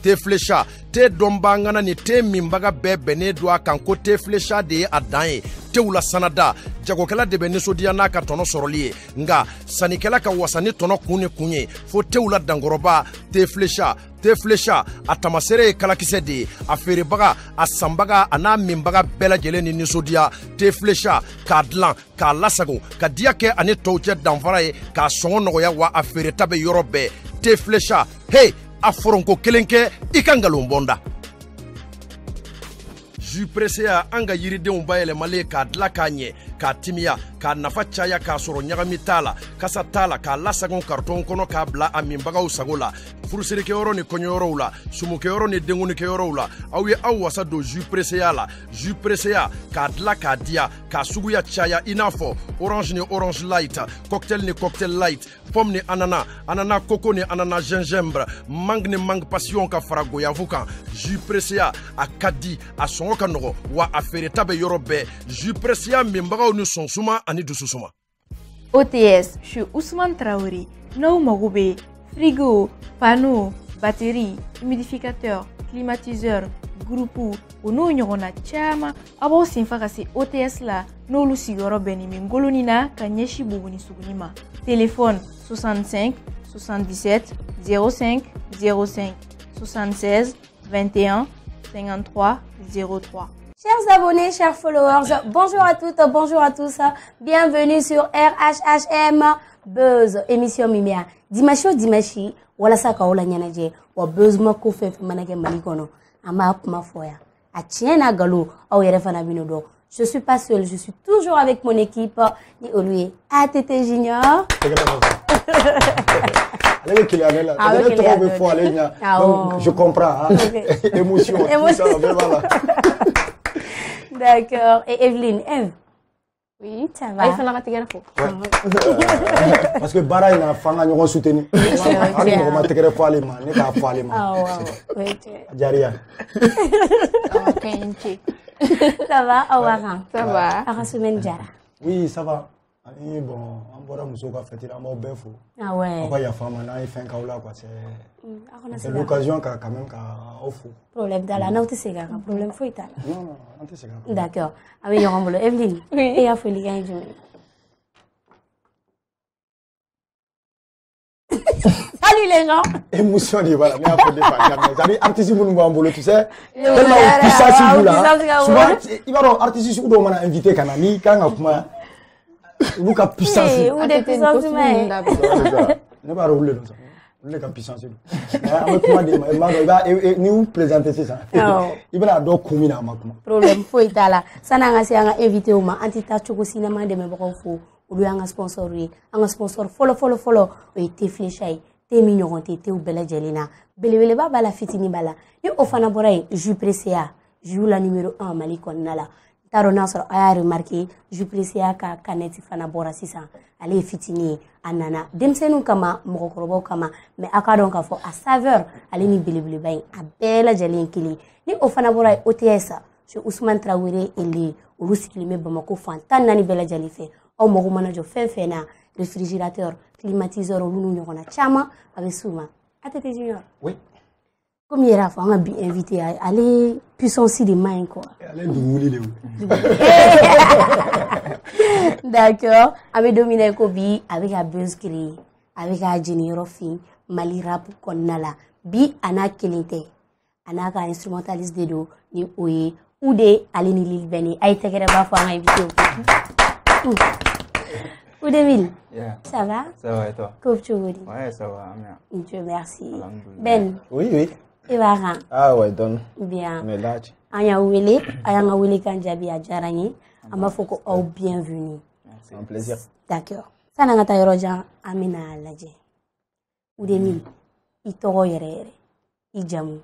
te flécha te dombangana ni te mimbaga bɛbɛnnen do a kan ko te flécha de ye a dan ye tew la sanada jagokɛla de bɛ nisɔndiya n'a ka tɔnɔ sɔrɔli ye nga sannikɛla ka wasa ni tɔnɔ kun ni kun ye fo tew la dankɔrɔba te flécha a tamasere ye kalakisɛ de ye a feerebaga a sanbaga a n'a minbaga bɛɛ lajɛlen ni nisɔndiya te flécha k'a dilan k'a lasago ka diya kɛ ani tɔw cɛ danfara ye k'a sɔngɔ nɔgɔya wa a feereta bɛ yɔrɔ bɛɛ te flécha hey a foronko kelen kɛ i ka ngalon bɔnda jus pressé an ka yiridenw bayɛlɛmalen k'a dilan k'a ɲɛ k'a timiya k'a nafa caya k'a sɔrɔ ɲagami t'a la kasa t'a la k'a lasagon karton kɔnɔ k'a bila a minbagaw sago la furusirikɛyɔrɔ ni kɔɲɔyɔrɔw la sumukɛyɔrɔ ni denkunikɛyɔrɔw la aw ye aw wasa don jus pressé la jus pressé k'a dilan k'a diya k'a suguya caya i n'a fɔ orange ni orange light cocktail ni cocktail light pomme ni ananas ananas coco ni ananas gingembre mangue ni mangue passion ka fara goyavu kan jus pressé a ka di a sɔngɔ ka nɔgɔ wa a feereta bɛ yɔrɔ bɛɛ jus pressé minbagaw ni sɔnsuma ani dususuma. OTS chez Ousmane Traoré n'aw mago bɛ frigo panneau batterie humidificateur climatiseur groupe o n'o ɲɔgɔnna caman a b'aw senfa ka se OTS la n'olu sigiyɔrɔ bɛnnen bɛ ngoloni na ka ɲɛsin Buguni Suguni ma téléphone 65 77 05 05 76 21 53 03. Chers abonnés, chers followers, bonjour à toutes, bonjour à tous. Bienvenue sur RHHM Buzz, émission Mimia. Dimashi, wala saka wala nyanaje, wa Buzz mako fe manake malikono. Ama kuma foya. A tiena galo, au yerefana binodo. Je suis pas seule, je suis toujours avec mon équipe. Ni Olue, ATT Junior. Donc, je comprends. Émotion. Voilà. D'accord. Et Evelyne, Eve? Oui, ça va. Il faut la ratifier. Parce que Bara, il a fait un soutenu. Ça va, Awara? Ça va. Arasoumen Jara? Oui, ça va. Bon, on va faire un peu de ah ouais. On va y faire un fin quoi. C'est l'occasion quand même qu'à offrir. Problème dans non, tu sais, problème faut étaler. Non, tu sais. D'accord. Avec Yorambo, Evelyne. Oui. Et à Folie Gagne. Salut les gens. Émotion, voilà. Mais après, c'est-à-dire, artiste, vous nous envoyez, tu sais. Tellement puissant, si vous là. Souvent, il va y avoir artiste, vous m'avez invité, quand on a nous avons puissance. Ou des puissances humaines. Ne pas rouler comme ça. Nous avons puissance. Nous présenter ça. Il va y avoir problème faut étaler. Ça n'a pas invité au moins. Antita choco cinéma de mes bras faux. Ou lui un sponsor. Un sponsor follow. Et t'es fléché. T'es mignon. T'es ou belle gelina. Belle baba la fitini bala. Et au fanaboray jus pressé. Jus la numéro 1 malikon nala. Tarona sɔrɔ a y'a remarqué jus pressé ka canette fana bɔra sisan ale ye fitini a nana denmisɛnninw kama mɔgɔkɔrɔbaw kama mais a ka dɔn k'a fɔ a saveur ale ni belebeleba in a bɛɛ lajɛlen kelen ni o fana bɔra ye OTS chez Ousmane Traoré ele olu sigilen bɛ Bamako fan 14 bɛɛ lajɛlen fɛ aw mago mana jɔ fɛn fɛn na réfrigérateur climatiseur olu n'u ɲɔgɔnna caman a bɛ s'u ma ATT Junior. Oui. Comme il y a un invité, allez puissance de main quoi. Allez nous D'accord. Avec Dominique Kobi, avec un buzz créé, avec un généreux fin, Mali rap konala. Bi ana kelinte, ana ka instrumentaliste de do ni oye ou de aller ni Lil Beni. Aïe te kere ba fois invité. Ou de Mille. Ça va? Ça va et toi? Comment tu veux dire? Ouais, ça va. Bien. Dieu merci. Ben. Oui. Ibaran. Ah ouais, donne. Bien. Mais là, Aya wele kanjabi a jarani. Ama foko au bienvenue. C'est un plaisir. D'accord. Sana ngata yoroja amina laje. Ou de Mille. I togo yere. I jamu.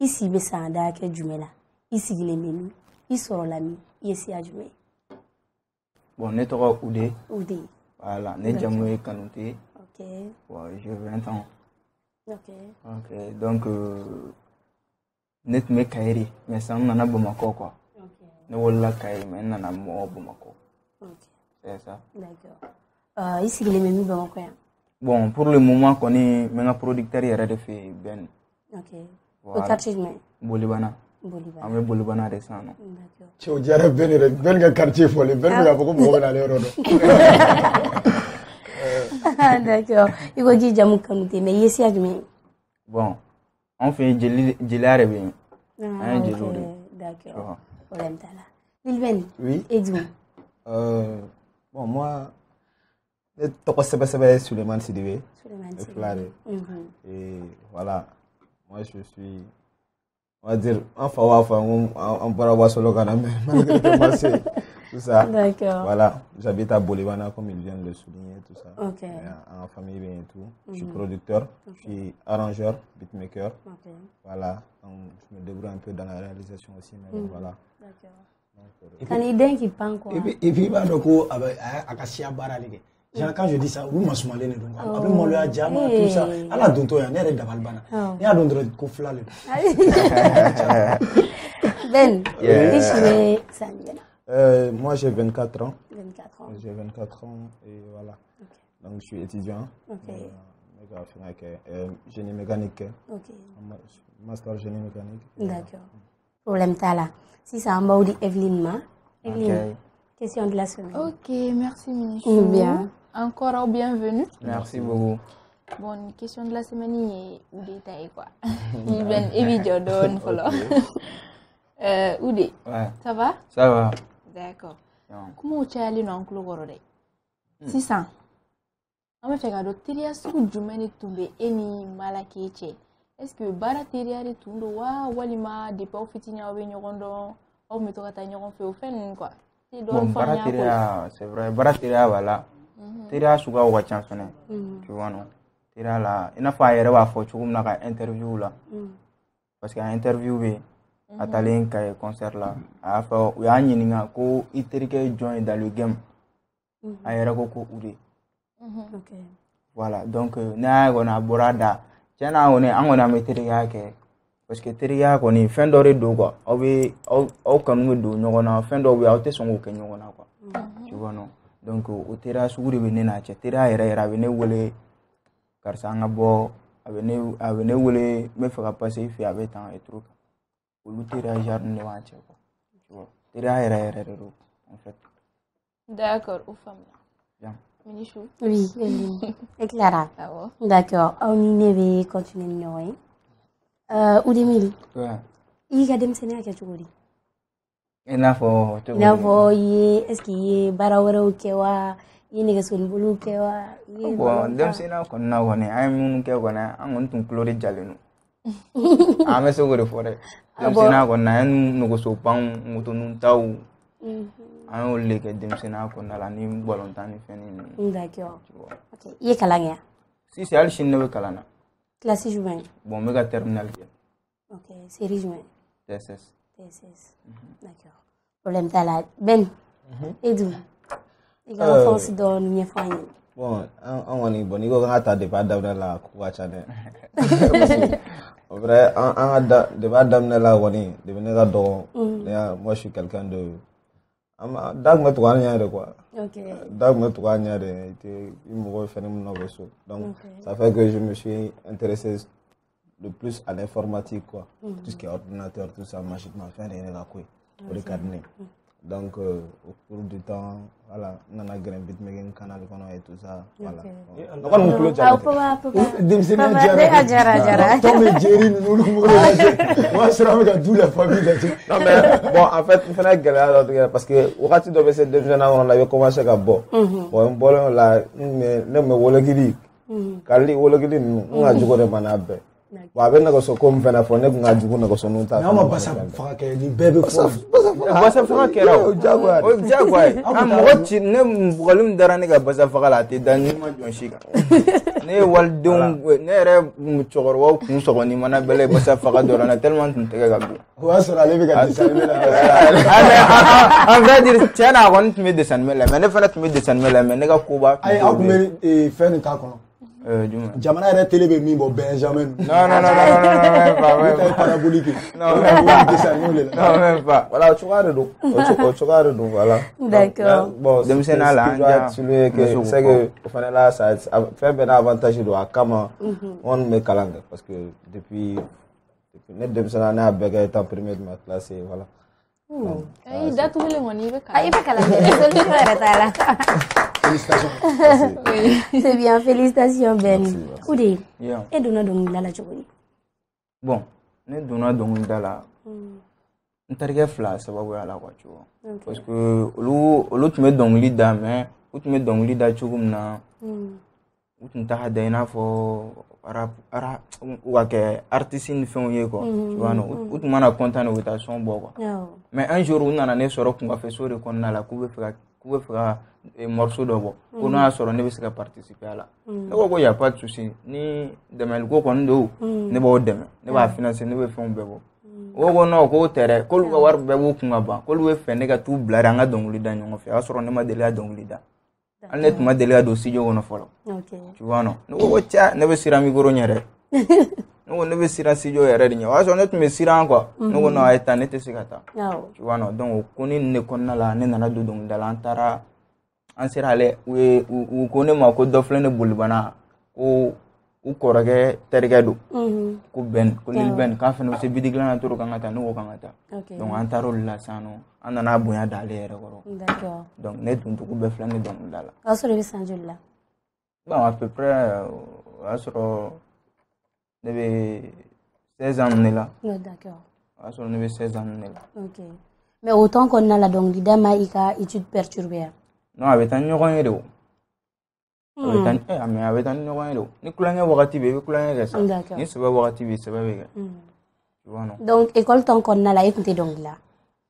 I sibe sanda ke jumela. I sigile menu. I soro lami. I esi a jume. Bon, ne togo Oudé. Oudé. Voilà, ne jamu Kanouté. Ok. Ouais, j'ai 20 ans. Ok. Donc, net me kairi, mais ça n'en a Bamako quoi. Ok. Ne wala kairi, mais n'en a mo Bamako. Ok. C'est ça. D'accord. Ici, les menus Bamako. Bon, pour le moment, on est un producteur et fait Ben. Ok. Au quartier jumɛn? Bolibana. Bolibana. An bɛ Bolibana de san nɔ. D'accord. Cɛ o diyara bɛɛ yɛrɛ bɛɛ ka quartier fɔlen bɛɛ bɛ k'a fɔ ko mɔgɔ bɛ n'ale yɔrɔ dɔn. D'accord. I ko k'i jamu Kanute mais i ye siya jumɛn ye? Bon an fɛ yen jeliya de bɛ yen. An ye jeliw de. D'accord. Problème t'a la. Lilben. Oui. Et dis-moi. Bon, moi, je suis Suleiman Sidibé. Suleiman Le Sidibé. Flaré. Et voilà, moi je suis, on va dire, enfin, on pourra voir sur le canal, mais malgré tout, Marseille, tout ça. D'accord. Voilà, j'habite à Bolivana, comme il vient de le souligner, tout ça. Ok. En famille, bien et tout. Je suis producteur, je suis arrangeur, beatmaker. Ok. Voilà, donc, je me débrouille un peu dans la réalisation aussi, mais bon, voilà. D'accord. Kani den qui pan quoi. Et puis, bah, donc, Akasia Baralé. Quand je dis ça, vous m'en souvenez de donc. Après, moi, le Adjama, tout ça. À la donto, il y a un d'Avalbana. Il y a un de Kouflale. Ben, moi, j'ai 24 ans. 24 ans. J'ai 24 ans et voilà. Donc, je suis étudiant. Ok. Génie mécanique. Ok. Master génie mécanique. D'accord. Problème t'as là. Si ça en bas, dit Evelyne Ma. Evelyne, question de la semaine. Ok, merci Minichou. Bien. Encore bienvenue. Merci beaucoup. Bon, question de la semaine est où détail quoi. Il vient évidemment donne follow. Oudé. Ouais. Ça va? Ça va. D'accord. Comment tu as allé dans le club aujourd'hui? 600. On va faire un teriya sugu jumɛn de tun bɛ e ni Malaki cɛ? Est-ce que baara teriya de tun don wa walima depuis aw fitinin aw bɛ ɲɔgɔn dɔn aw bɛ to ka taa ɲɔgɔn fɛ o fɛn ninnu quoi? Bon, baara teriya, c'est vrai, baara teriya b'a la. Teriya suguyaw ka ca fɛnɛ. Tu vois non? Teriya la, i n'a fɔ a yɛrɛ b'a fɔ cogo min na ka interview la. Parce que a interview bɛ yen. A taalen Kaye concert la. A y'a fɔ u y'a ɲininka ko i terikɛ jɔn ye dans le game. A yɛrɛ ko u de. Ok. Voilà, donc ne y'a kɔni a bɔra da. Tiɲɛ na kɔni an kɔni an bɛ teriya kɛ. Parce que teriya kɔni fɛn dɔ de don quoi. Aw kanu bɛ don ɲɔgɔn na, fɛn dɔw bɛ aw tɛ sɔn k'o kɛ ɲɔgɔn na quoi. Tu vois non? Donc o teriya sugu de bɛ ne n'a cɛ. Teriya yɛrɛ a bɛ ne wele karisa an ka bɔ, a bɛ ne wele n bɛ fɛ ka passer i fɛ a bɛ tan et truc. Olu teriya genre de b'an cɛ quoi. Tu vois? Teriya yɛrɛ de don en fait. D'accord, aux femmes là. Bien. Minichou. Oui, Evelyne. Et Clara. Ah bon? D'accord. On y va continuer de nous. Oudemil. Ouais. Il y a des sénats qui ont dit. I n'a fɔ Est-ce qu'il y a barawara ou kewa? Il y a des bulu kewa? Bon, denmisɛnninya kɔni na kɔni an ye minnu kɛ kɔni an kɔni tun tulo de jalen don. An bɛ se k'o de fɔ dɛ. Denmisɛnninya kɔni na an ye nɛgɛsopanw motoninw taw an y'olu de kɛ denmisɛnninya kɔnɔna la ni balontan ni fɛn ninnu. D'accord. Ok. I ye kalan kɛ? Si hali sini ne bɛ kalan na. Classe jumɛn? Bon n bɛ ka terminal kɛ. Ok. Série jumɛn? TSS. TSS. D'accord. Problème t'a la. Ben. Et d'où? I ka enfance dɔɔni ɲɛfɔ an ye. Bon, an kɔni bon n'i ko k'an ka ta depuis a daminɛ la ko ka ca dɛ. En vrai, depuis a daminɛ la kɔni depuis ne ka dɔgɔ. Moi je suis quelqu'un de da kun bɛ tugu an ɲɛ de quoi. Da kun bɛ tugu an ɲɛ de i mɔgɔ fɛnɛ min na bɛ so. Donc ça fait que je me suis intéressé le plus à l'informatique quoi. Tout ce qui est ordinateur, tout ça, machine, fɛn de ye ne ka ko ye. O de ka di ne ye. Donc au cours du temps, voilà, on a gagné beatmaking canal et tout ça. Voilà. Donc on peut le dire. Moi, je serai avec toute la famille. Non mais bon, en fait, il fallait gagner parce que au cas où devait se devenir on avait commencé à bon. Bon, bon là, ne me wologiri. Kali wologiri, on a joué de manabe. Bon, avec nous so comme fena fone ko ngaju ko ko sonu ta. Na ma basa fa ke ni bebe ko. Basa fa ke ra. O jagwa. Am mo ci ne mbugalum dara ne ga basa fa la te dan ni ma jon shika. Ne waldum ne re mu chogorwa ku so ni mana bele basa fa ga dora na tellement tun tege ga bu. Ko asra le ga design me la. En vrai dire tiana gon tu me descend me la mais ne fa na tu me descend me la mais ne ga ko ba. Ay akume fe ni ta kono. Jamana yɛrɛ télé bɛ min bɔ Benjamin. Non, même pas. Parabolique. Non, même pas. Voilà, tu vois de voilà. D'accord. Bon, denmisɛnninya la an ja souligner que c'est que o fana la ça fɛn bɛɛ n'a avantage don a kama on bɛ kalan kɛ parce que depuis Ne denmisɛnnin ne y'a bɛɛ kɛ état premier de ma classe voilà. Ayi datugulen kɔni i bɛ kalan. I bɛ kalan kɛ solution yɛrɛ t'a la. Félicitations. C'est bien, félicitations Ben. Ude, Yeah. e donna dɔnkilida la cogo di? Bon, ne donna dɔnkilida la. N terikɛ fila sababuya la quoi, tu vois. Parce que olu tun bɛ dɔnkili da mais u tun bɛ dɔnkili da cogo min na. U tun t'a da i n'a fɔ u ka kɛ artiste ni fɛnw ye quoi. Tu vois non. U tun mana content u bɛ taa son bɔ quoi. Mais un jour u nana ne sɔrɔ kungafɛso de kɔnɔna la k'u bɛ fɛ ka morceau dɔ bɔ. Ko n'a y'a sɔrɔ ne bɛ se ka participer a la. Ne ko y a pas de souci. Ni dɛmɛliko kɔni don ne b'o dɛmɛ. Ne b'a financer ne bɛ fɛnw bɛɛ bɔ. O ko non k'o tɛ dɛ k'olu ka wari bɛɛ b'u kun ka ban k'olu bɛ fɛ ne ka t'u bila an ka dɔnkili da ɲɔgɔn fɛ. O y'a sɔrɔ ne ma deli ka dɔnkili da. Hali ne tun ma deli ka don studio kɔnɔ fɔlɔ. Tu vois non. Ne ko cɛ ne bɛ siran micro ɲɛ dɛ. Ne ko ne bɛ siran studio yɛrɛ de ɲɛ. O y'a sɔrɔ ne tun bɛ siran quoi. Ne ko non a ye taa ne tɛ se ka taa. Tu vois non donc ko ni ne kɔnɔna la ne nana don dɔnkilida la an taara an sera ale u ko ne ma ko dɔ filɛ ne bolibana ko u kɔrɔkɛ terikɛ don ko Ben ko Lil Ben k'an fana bɛ se biti dilan na toro kan ka taa ne ko kan ka taa donc an taara olu la sisan nɔ an nana bonya d'ale yɛrɛ kɔrɔ donc ne doncogo bɛɛ filɛ ne dɔnkilida la. O y'a sɔrɔ i bɛ san joli la? Bon à peu près o y'a sɔrɔ ne bɛ 16 ans ne la. D'accord. O y'a sɔrɔ ne bɛ 16 ans ne la. Ok. Mais au temps kɔnɔna la dɔnkilida ma i ka étude perturbée wa? Non a bɛ taa ni ɲɔgɔn ye de o. A bɛ taa ni ɲɔgɔn ye de o. Ni kulonkɛ wagati bɛ i bɛ kulonkɛ kɛ sa. Ni sɛbɛ wagati bɛ sɛbɛ bɛ kɛ. Tu vois non. Donc école temps kɔnɔna la e tun tɛ dɔnkilida?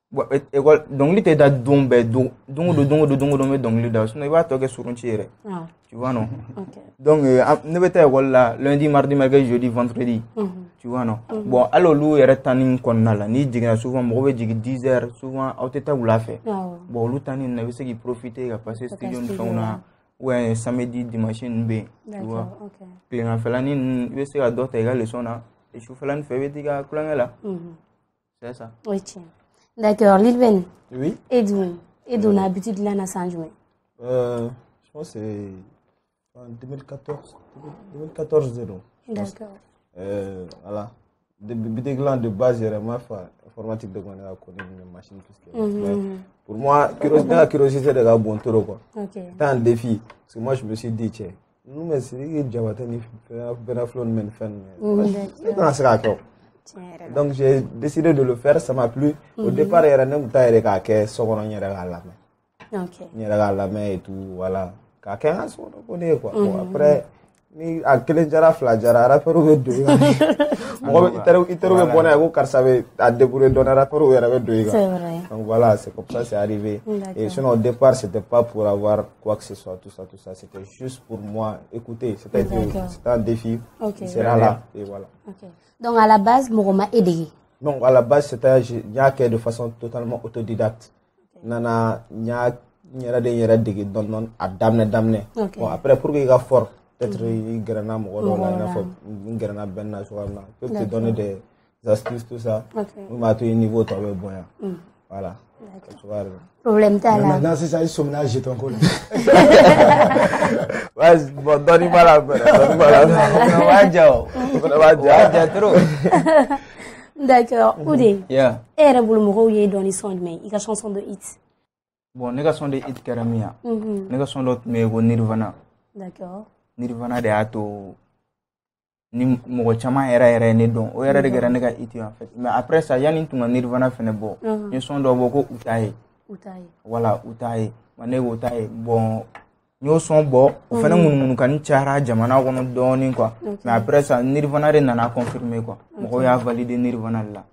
Bon école dɔnkili tɛ da don bɛɛ don o don n bɛ dɔnkili da sinon i b'a tɔ kɛ surunci yɛrɛ. Tu vois non. Donc ne bɛ taa école la lundi mardi mercredi jeudi vendredi. Tu vois non. Bon hali olu yɛrɛ tanni kɔnɔna la n'i jiginna souvent mɔgɔ bɛ jigin 10 heures souvent aw tɛ taa wula fɛ. Bon olu tanni na i bɛ se k'i profiter ka passer studio ni fɛnw na. Ouais, samedi, dimanche, tu vois. Tileganfɛlani ninnu i bɛ se ka dɔ ta i ka leçon na et sufɛlani fɛ i bɛ t'i ka kulonkɛ la. C'est ça. Oui tiɲɛ. D'accord, Lil Ben. Oui. E donna habitude la na san jumɛn? Je pense que c'est en 2014 D'accord. Voilà. Bitiglan de base, moi, informatique de connaître la machine, tout ce qui est. Pour moi, la curiosité de la bonne tour, quoi. C'est un défi. Parce que moi, je me suis dit, tiens, nous, mais c'est que Javatani fait flot de fan. Donc, j'ai décidé de le faire, ça m'a plu. Au départ, il y a un temps qui est sorti à la main. Il y a la main et tout, voilà. Quelqu'un a quoi. Après, ni a kelen jara fila jara rappeur bɛ don i kan i teriw bɛ bɔ n'a ye ko karisa bɛ a débrouiller dɔɔni rappeur yɛrɛ bɛ don i kan donc voilà c'est comme ça c'est arrivé et sinon au départ c'était pas pour avoir quoi que ce soit tout ça c'était juste pour moi écouter c'était un défi c'est là et voilà. Donc à la base mɔgɔ ma aidé? Non à la base c'était y'a kɛ de façon totalement autodidacte nana y'a yɛrɛ de yɛrɛ dege dɔɔni a daminɛ bon après pour que i ka fort peut-être il gérera mɔgɔ dɔw la i n'a fɔ n gɛrɛna Ben na cogoya min na peut te donner des astuces tout ça mun b'a to i niveau tɔ bɛ bonya voilà problème t'a la maintenant sisan i sɔmina jeton ko la bon dɔɔni b'a la dɔɔni b'a la o b'a ja o b'a ja trop. D'accord. Oudé e yɛrɛ bolo mɔgɔw ye dɔɔni son jumɛn i ka chanson de hit? Bon ne ka son de hit kɛra min ye ne ka son dɔ tun bɛ yen ko Nirvana. D'accord. Nirvana de y'a to ni mɔgɔ caman yɛrɛ ne dɔn o yɛrɛ de kɛra ne ka hit en fait mais après ça yanni n tun ka Nirvana fɛnɛ bɔ n ye son dɔ bɔ ko Utaye voilà Utaye ma ne ko Utaye bon n y'o son bɔ o fɛnɛ ŋunuŋunukani cayara jamana kɔnɔ dɔɔni quoi mais après ça Nirvana de nana confirmer quoi mɔgɔw y'a valider Nirvana de la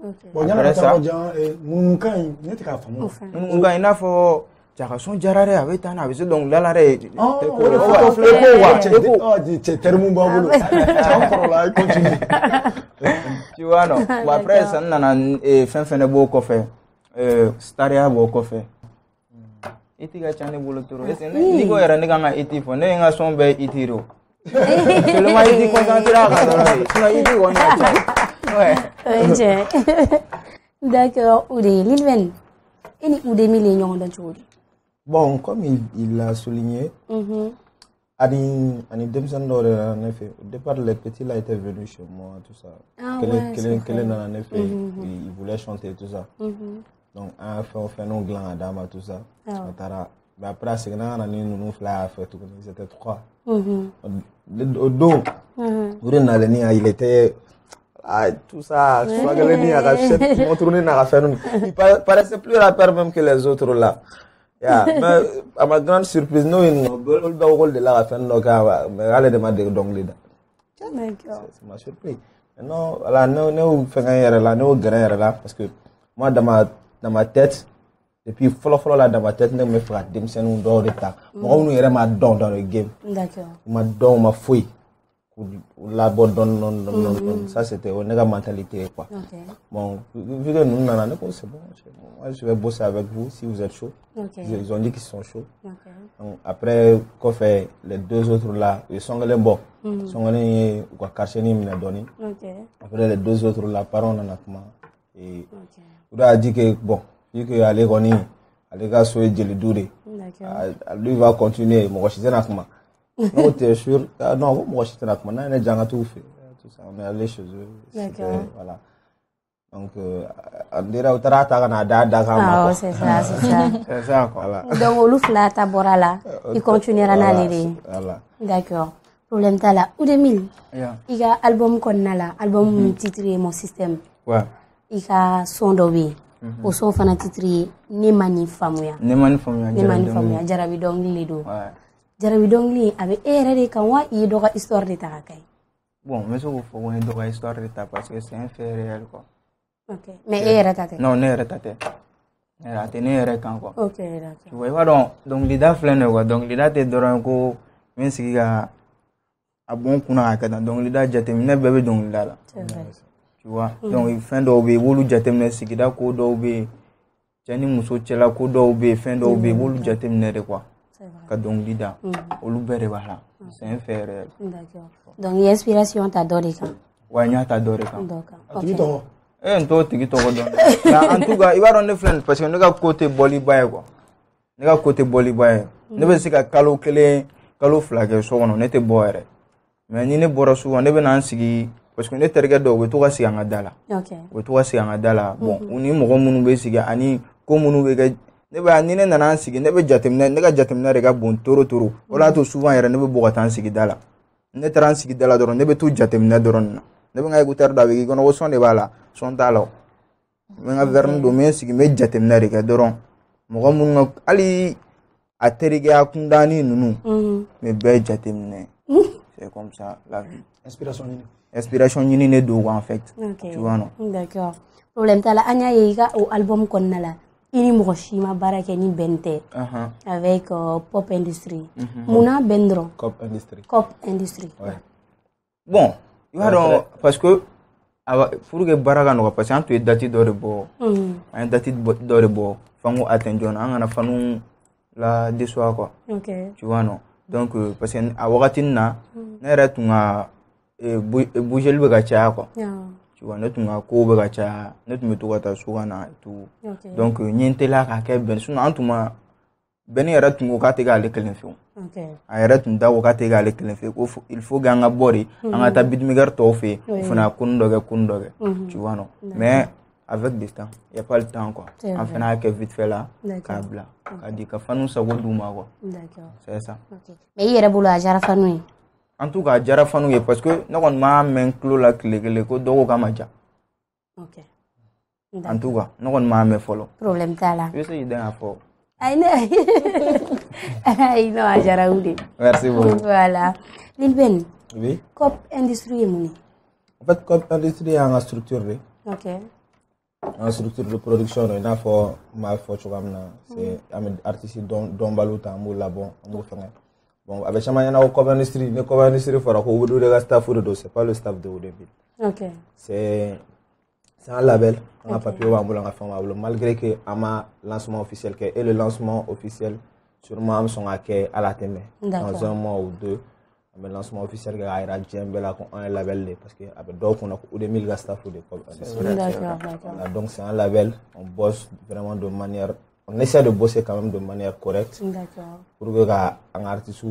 après ça ŋunuŋunukan in ne tɛ k'a faamu ŋunuŋunukan i n'a fɔ Jakason jara dɛ a bɛ taa n'a bɛ se dɔnkilida la dɛ. Cɛ terme b'a bolo cɛ kɔrɔla i continue. Tu vois non bon après ça n nana fɛn fɛnɛ b'o kɔfɛ Staria b'o kɔfɛ. I tɛ ka ca ne bolo trop n'i ko yɛrɛ ne kan ka hit fɔ ne ye n ka son bɛɛ hit de o. Seulement hit concentré a kan dɔrɔn de sinon hit kɔni ka ca. O ye tiɲɛ. D'accord Oudé Lil Ben e ni Oudé Mili ye ɲɔgɔn dɔn cogo di? Bon, comme il l'a souligné, Ani Demson Dore, en effet. Au départ, les petits là étaient venus chez moi, tout ça. Quel en effet, ils voulaient chanter, tout ça. Donc, on fait nos glands à Dama, tout ça. Mais après, c'est que nous ils étaient 3. Au dos, il était. Tout ça, il paraissait plus rappeur même que les autres là. Yeah. Mais à ma grande surprise, nous, le rôle de la fin, mais elle demande donc les ça m'a surpris. Non, là, nous faisons là, nous gagnons là, parce que moi, dans ma tête, depuis follow là, dans ma tête, nous me faisons des missions dans le temps. Moi, nous y m'a dans le game. D'accord. Ma fouille. La bonne ça c'était une mentalité quoi. Bon, vu que nous n'en avons pas, c'est bon. Moi je vais bosser avec vous si vous êtes chaud. Ils ont dit qu'ils sont chauds. Donc, après qu'on fait les 2 autres là, ils sont les bons. Ils sont les quoi cacher ni me donner. Après les 2 autres là, parons en atma. Et on a dit que bon, vu que aller goni, aller gars soyez le doudé. Lui va continuer, moi je suis en atma. Non, tu es sûr? Non, moi je suis là. Maintenant, on est déjà tout fait. Tout ça, on est allé chez eux. Voilà. Donc, on dirait au Tarata, on a d'accord. C'est ça, c'est ça. C'est ça, voilà. Donc, au Loufla, Tabora là, il continuera à aller. Voilà. D'accord. Problème t'as là. Ou 2000. Il y a album qu'on a là, album titré Mon Système. Ouais. Il y a son d'obé. Au son fan titré Nemani Famouya. Nemani Famouya. Nemani Famouya. Jarabi Dong Lido. Ouais. Jarabi Dongli avec erreur quand moi il doit histoire de ta caille. Bon, mais ça faut une doit histoire de ta parce que c'est un fait réel quoi. OK. Mais erreur ta tête. Non, erreur ta tête. Erreur quand quoi. OK, d'accord. Tu vois donc l'ida flène quoi. Donc l'ida te doran ko même si ga a bon kuna ka donc l'ida jatemine bébé donc l'ida là. Tu vois. Donc il fin do be wolu jatemine sigida ko do be jani muso cela ko do be fin do be wolu jatemine de quoi. Ka donc lida olu bere bala c'est un fait réel. D'accord. Donc l'inspiration t'a donné quand ouais nya t'a donné quand d'accord. Nto tigi to don là en tout cas il va donner friend parce que ne ga côté boli baye quoi ne ga côté boli baye ne be sika kalo kele kalo flag so wono ne te boere mais ni ne bora souvent ne be nan sigi parce que ne terga do we to ga siga ngadala. OK. We to ga siga ngadala bon uni mo munu be siga ani ko munu be ga ne ba ni ne nana sigi ne be jatemna ne ga jatemna rega bon toro wala to souvent yere ne be bogatan sigi dala ne tran sigi dala doron ne be to jatemna doron ne be ngai gutar da be gono woson de bala son dalo me nga verne do men sigi me jatemna rega doron mo mun ali aterige akundani nunu me be jatemna c'est comme ça la vie. Inspiration ni ne do en fait. Tu vois non. D'accord. Problème ta la anya yiga au album konnala. Ini Moshima Barake ni Bente avec Pop Industry. Mouna Bendro. Cop Industry. Ouais. Bon, il va parce que pour que Baraka no parce que tu es daté de rebo. Un daté de rebo. Fango attention, on a fanu la déçoit quoi. OK. Tu vois non. Donc parce que à wakatina na ratunga bouger le bagacha quoi. Tu vois notre ko bagacha notre metugata sugana et tout. Donc nyentela ka ke ben suna antuma ben yara tungo ka te ga le kelen fi. OK. Ayara tunda ko ka te ga le kelen fi il faut ganga bori anga ta bidmigar to fe funa kundoge. Tu vois non. Mais avec du temps, il y a pas le temps quoi. Enfin avec vite fait là, kabla. Ka di ka fanu sa goduma quoi. D'accord. C'est ça. OK. Mais yere bula jara fanu. En tout cas, jara fanu ye parce que non on m'a men clos la clé ko dogo kamaja. OK. En tout cas, non on m'a men follow. Problème ta là. Je sais idée à fort. I know jara oudi. Merci beaucoup. Voilà. Lilben. Oui. Cop Industry muni. En fait, Cop Industry a une structure. OK. Une structure de production, il y a for ma fortune c'est artiste dont baluta moula bon bon avec chama yana au Cop Industry ne Cop Industry fera ko wudu de staff de c'est pas le staff de Odebil. OK. C'est un label, un papier malgré que ama lancement officiel et le lancement officiel sûrement sont à la télé dans un mois ou deux. Mais lancement officiel que aira Djembela qu'on un label parce que avec d'autres on a ou des 1000 staff ou des donc c'est un label, on bosse vraiment de manière on essaie de bosser quand même de manière correcte. D'accord. Pour que un artiste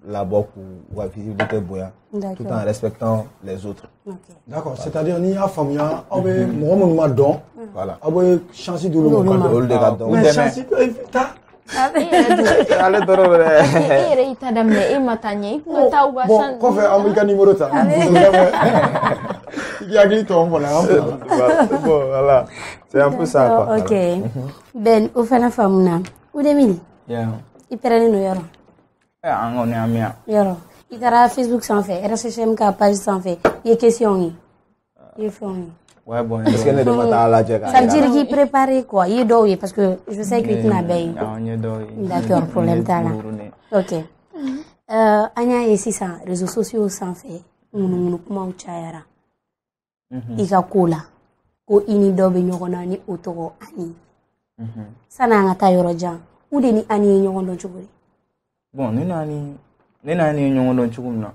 là-bas pour visibilité boya, tout en respectant les autres. Okay. D'accord, c'est-à-dire ni a famia abe mo mo ma don voilà abe chance de lo mais chance ta allez dorore ere ita damne e matanye ko tawba bon ko fait américain numéro ta il y a glito on voilà bon voilà c'est un peu ça quoi. OK. Ben o fana famuna o de mini yeah iperani no yoro an on amia yoro itara Facebook sans fait RSHM ka page sans fait y question yi y fond ouais bon est-ce que ne demande à la jega ça veut dire qu'il préparer quoi y do parce que je sais que tu n'as pas d'accord problème ta là OK anya ici ça réseaux sociaux sans fait nous kuma uchayara ika kula ko ini do be nyogona ni otoro ani sana ngata yoro jan ude ni ani nyogondo chuguri bon ni nani nyongo chugumna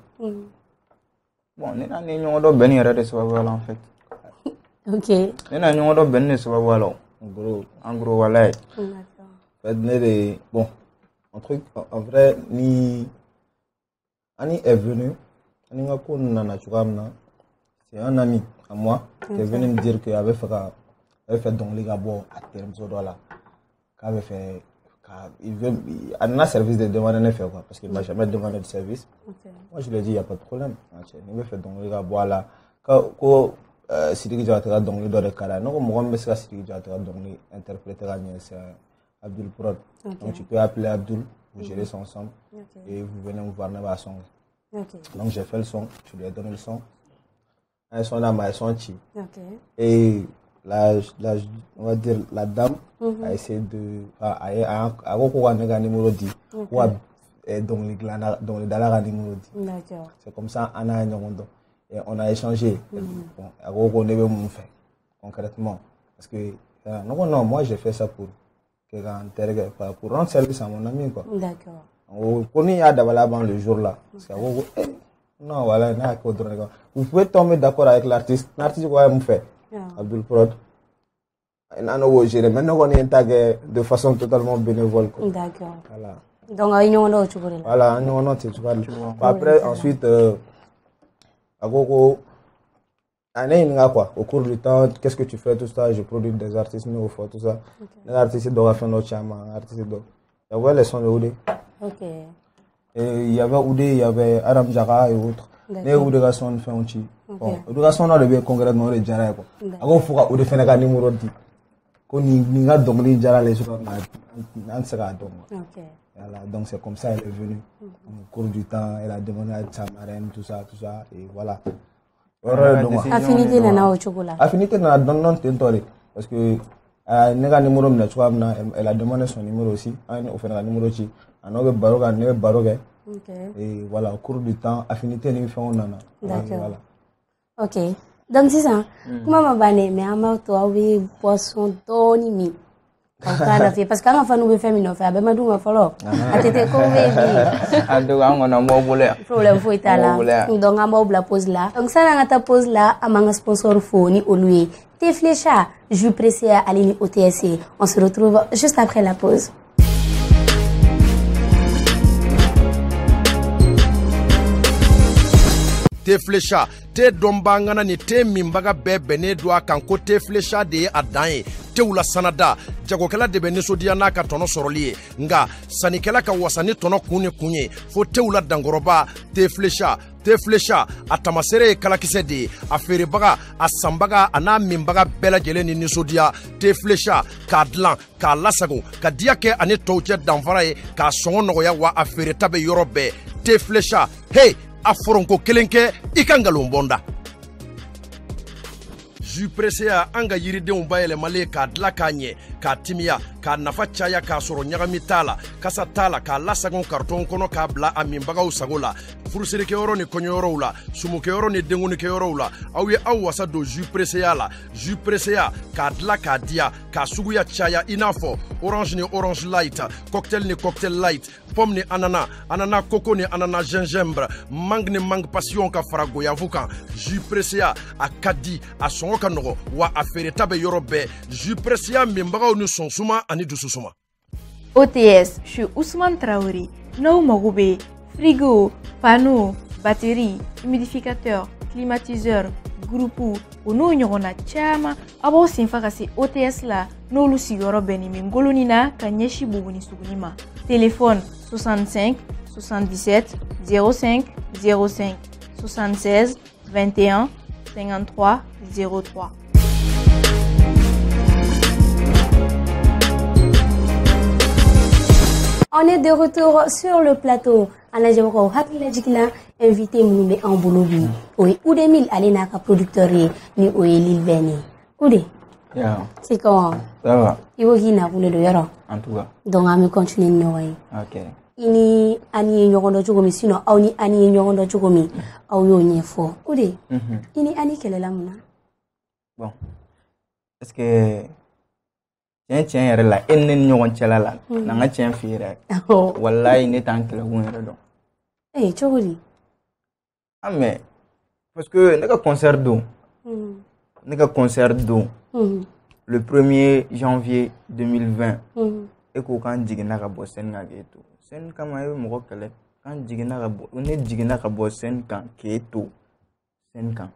bon ni nani nyongo ben yara de sababu wala en fait OK ni nani nyongo ben ne sababu wala en gros wala d'accord bon un truc en vrai ni Annie est venu ani ngako nana chugamna c'est un ami à moi qui est venu me dire qu'il avait fait donc les gars bon à terme so là qu'avait fait il veut un service de demande ne fait quoi parce qu'il m'a jamais demandé de service. Moi je lui ai dit il y a pas de problème il veut faire donc les gars voilà ko Sidiki Diawara donc les de kala non mo ngombe ska Sidiki Diawara donc les interpréter c'est Abdul Prod donc tu peux appeler Abdul vous gérez son ensemble et vous venez me voir dans son donc j'ai fait le son je lui ai donné le son un son là ma son chi et on va dire la dame a essayé de a ko nega numéro 10 ou donc les dollars numéro 10 d'accord c'est comme ça ana nyondo et on a échangé bon a ko ne be mon fait concrètement parce que non moi j'ai fait ça pour pour rendre service à mon ami quoi d'accord on connaît ya dabala ban le jour là parce que non voilà vous pouvez tomber d'accord avec l'artiste quoi me fait Abdul Prod maintenant on est tagué de façon totalement bénévole quoi. D'accord. Voilà. Donc voilà, après ensuite agogo quoi au cours du temps qu'est-ce que tu fais tout ça je produis des artistes nouveaux tout ça les artistes doivent faire notre chama artistes il y avait les sons de Oudé. OK. Et il y avait Oudé, il y avait Adam Jara et autres. Les Oudé garçons fait un petit. Bon, Oudé garçons on devait concrètement les Jara quoi. Ago faut Oudé fait un numéro 10. Ko ni nga donc les Jara les sur on sera donc. OK. Voilà, donc c'est comme ça elle est venue. Au cours du temps, elle a demandé à sa marraine tout ça et voilà. Affinité nana au chocolat. Affinité nana non tentori parce que nega numéro na chouamna elle a demandé son numéro aussi on fait un numéro chi anoge baroga OK et voilà au cours du temps affinité ni fait on nana voilà. OK donc c'est ça comment ma bane mais ama to awi poisson toni mi kana fait parce qu'en fa nous be famille no fait be madunga folo atete ko baby ando ngona mo bole problème fo itala donc amba obla pause là donc ça ngata pause là amanga sponsor foni olué Teflecha jus pressé à Aline OTSC on se retrouve juste après la pause. Teflecha te dombangana ni te mimbaga bene doa kanko Teflecha de adanye te wula sanada jagokela de bene sodia na ka tono soroliye nga sanikela ka wasani tono kunye fo te wula dangoroba Teflecha atamasere kalakise de aferebaga asambaga ana mimbaga bela jelen ni sodia Teflecha kadlan ka lasago ka diake ani tawje danfara ka songo nogoya wa afere tabe yorobe Teflecha hey aforonko kelenke ikangalo bonda jus pressé anga yiridenw bayɛlɛmalen k'a dila k'a ɲɛ k'a timiya k'a nafa caya k'a sɔrɔ ɲagami t'a la kasa t'a la k'a lasagon karton kɔnɔ k'a bila a minbagaw sago la furusirikɛyɔrɔ ni kɔɲɔyɔrɔw la sumukɛyɔrɔ ni denkunikɛyɔrɔw la aw ye aw wasa don jus pressé la jus pressé k'a dila k'a diya k'a suguya caya i n'a fɔ orange ni orange light cocktail ni cocktail light pomme ni ananas coco ni ananas gingembre mangue ni mangue passion ka fara goyavu kan jus pressé a ka di a sɔngɔ ka nɔgɔ wa a feereta bɛ yɔrɔ bɛɛ jus pressé minbagaw ni sɔnsuma ani dususuma OTS chez Ousmane Traoré. Nous Magoube, frigo, panneau, batterie, humidificateur, climatiseur, groupe ou nous n'yons na chama. Abo sinfa si OTS la nous lu sigoro beni mingolonina kanyeshi bubuni sugunima. Téléphone 65 77 05 05 76 21 53 03. On est de retour sur le plateau. Anajawako hakila jikila invité moumbe en bolobi. Oui, ou des mille alena ka producteur ni oye Lil Benny. Oude. Yeah. C'est comment? Ça va. Iwo hina kule do yoro. En tout cas. Donc ami continue noy. Ok. Ini ani nyogondo chugomi sino au ni ani nyogondo chugomi au yo nyefo. Oude. Ini ani kelela muna. Bon. Est-ce que tiens yɛrɛ la e ne ni ɲɔgɔn cɛla la na n ka tiɲɛ f'i yɛrɛ walayi ne t'an kɛlɛkun yɛrɛ dɔn. Eh, cogo di? Ah mais parce que ne ka concert don le 1er janvier 2020 e ko k'an jiginna ka bɔ scène kan k'e to scène kama e bɛ mɔgɔ kɛlɛ k'an jiginna ka bɔ ne jiginna ka bɔ scène kan k'e to scène kan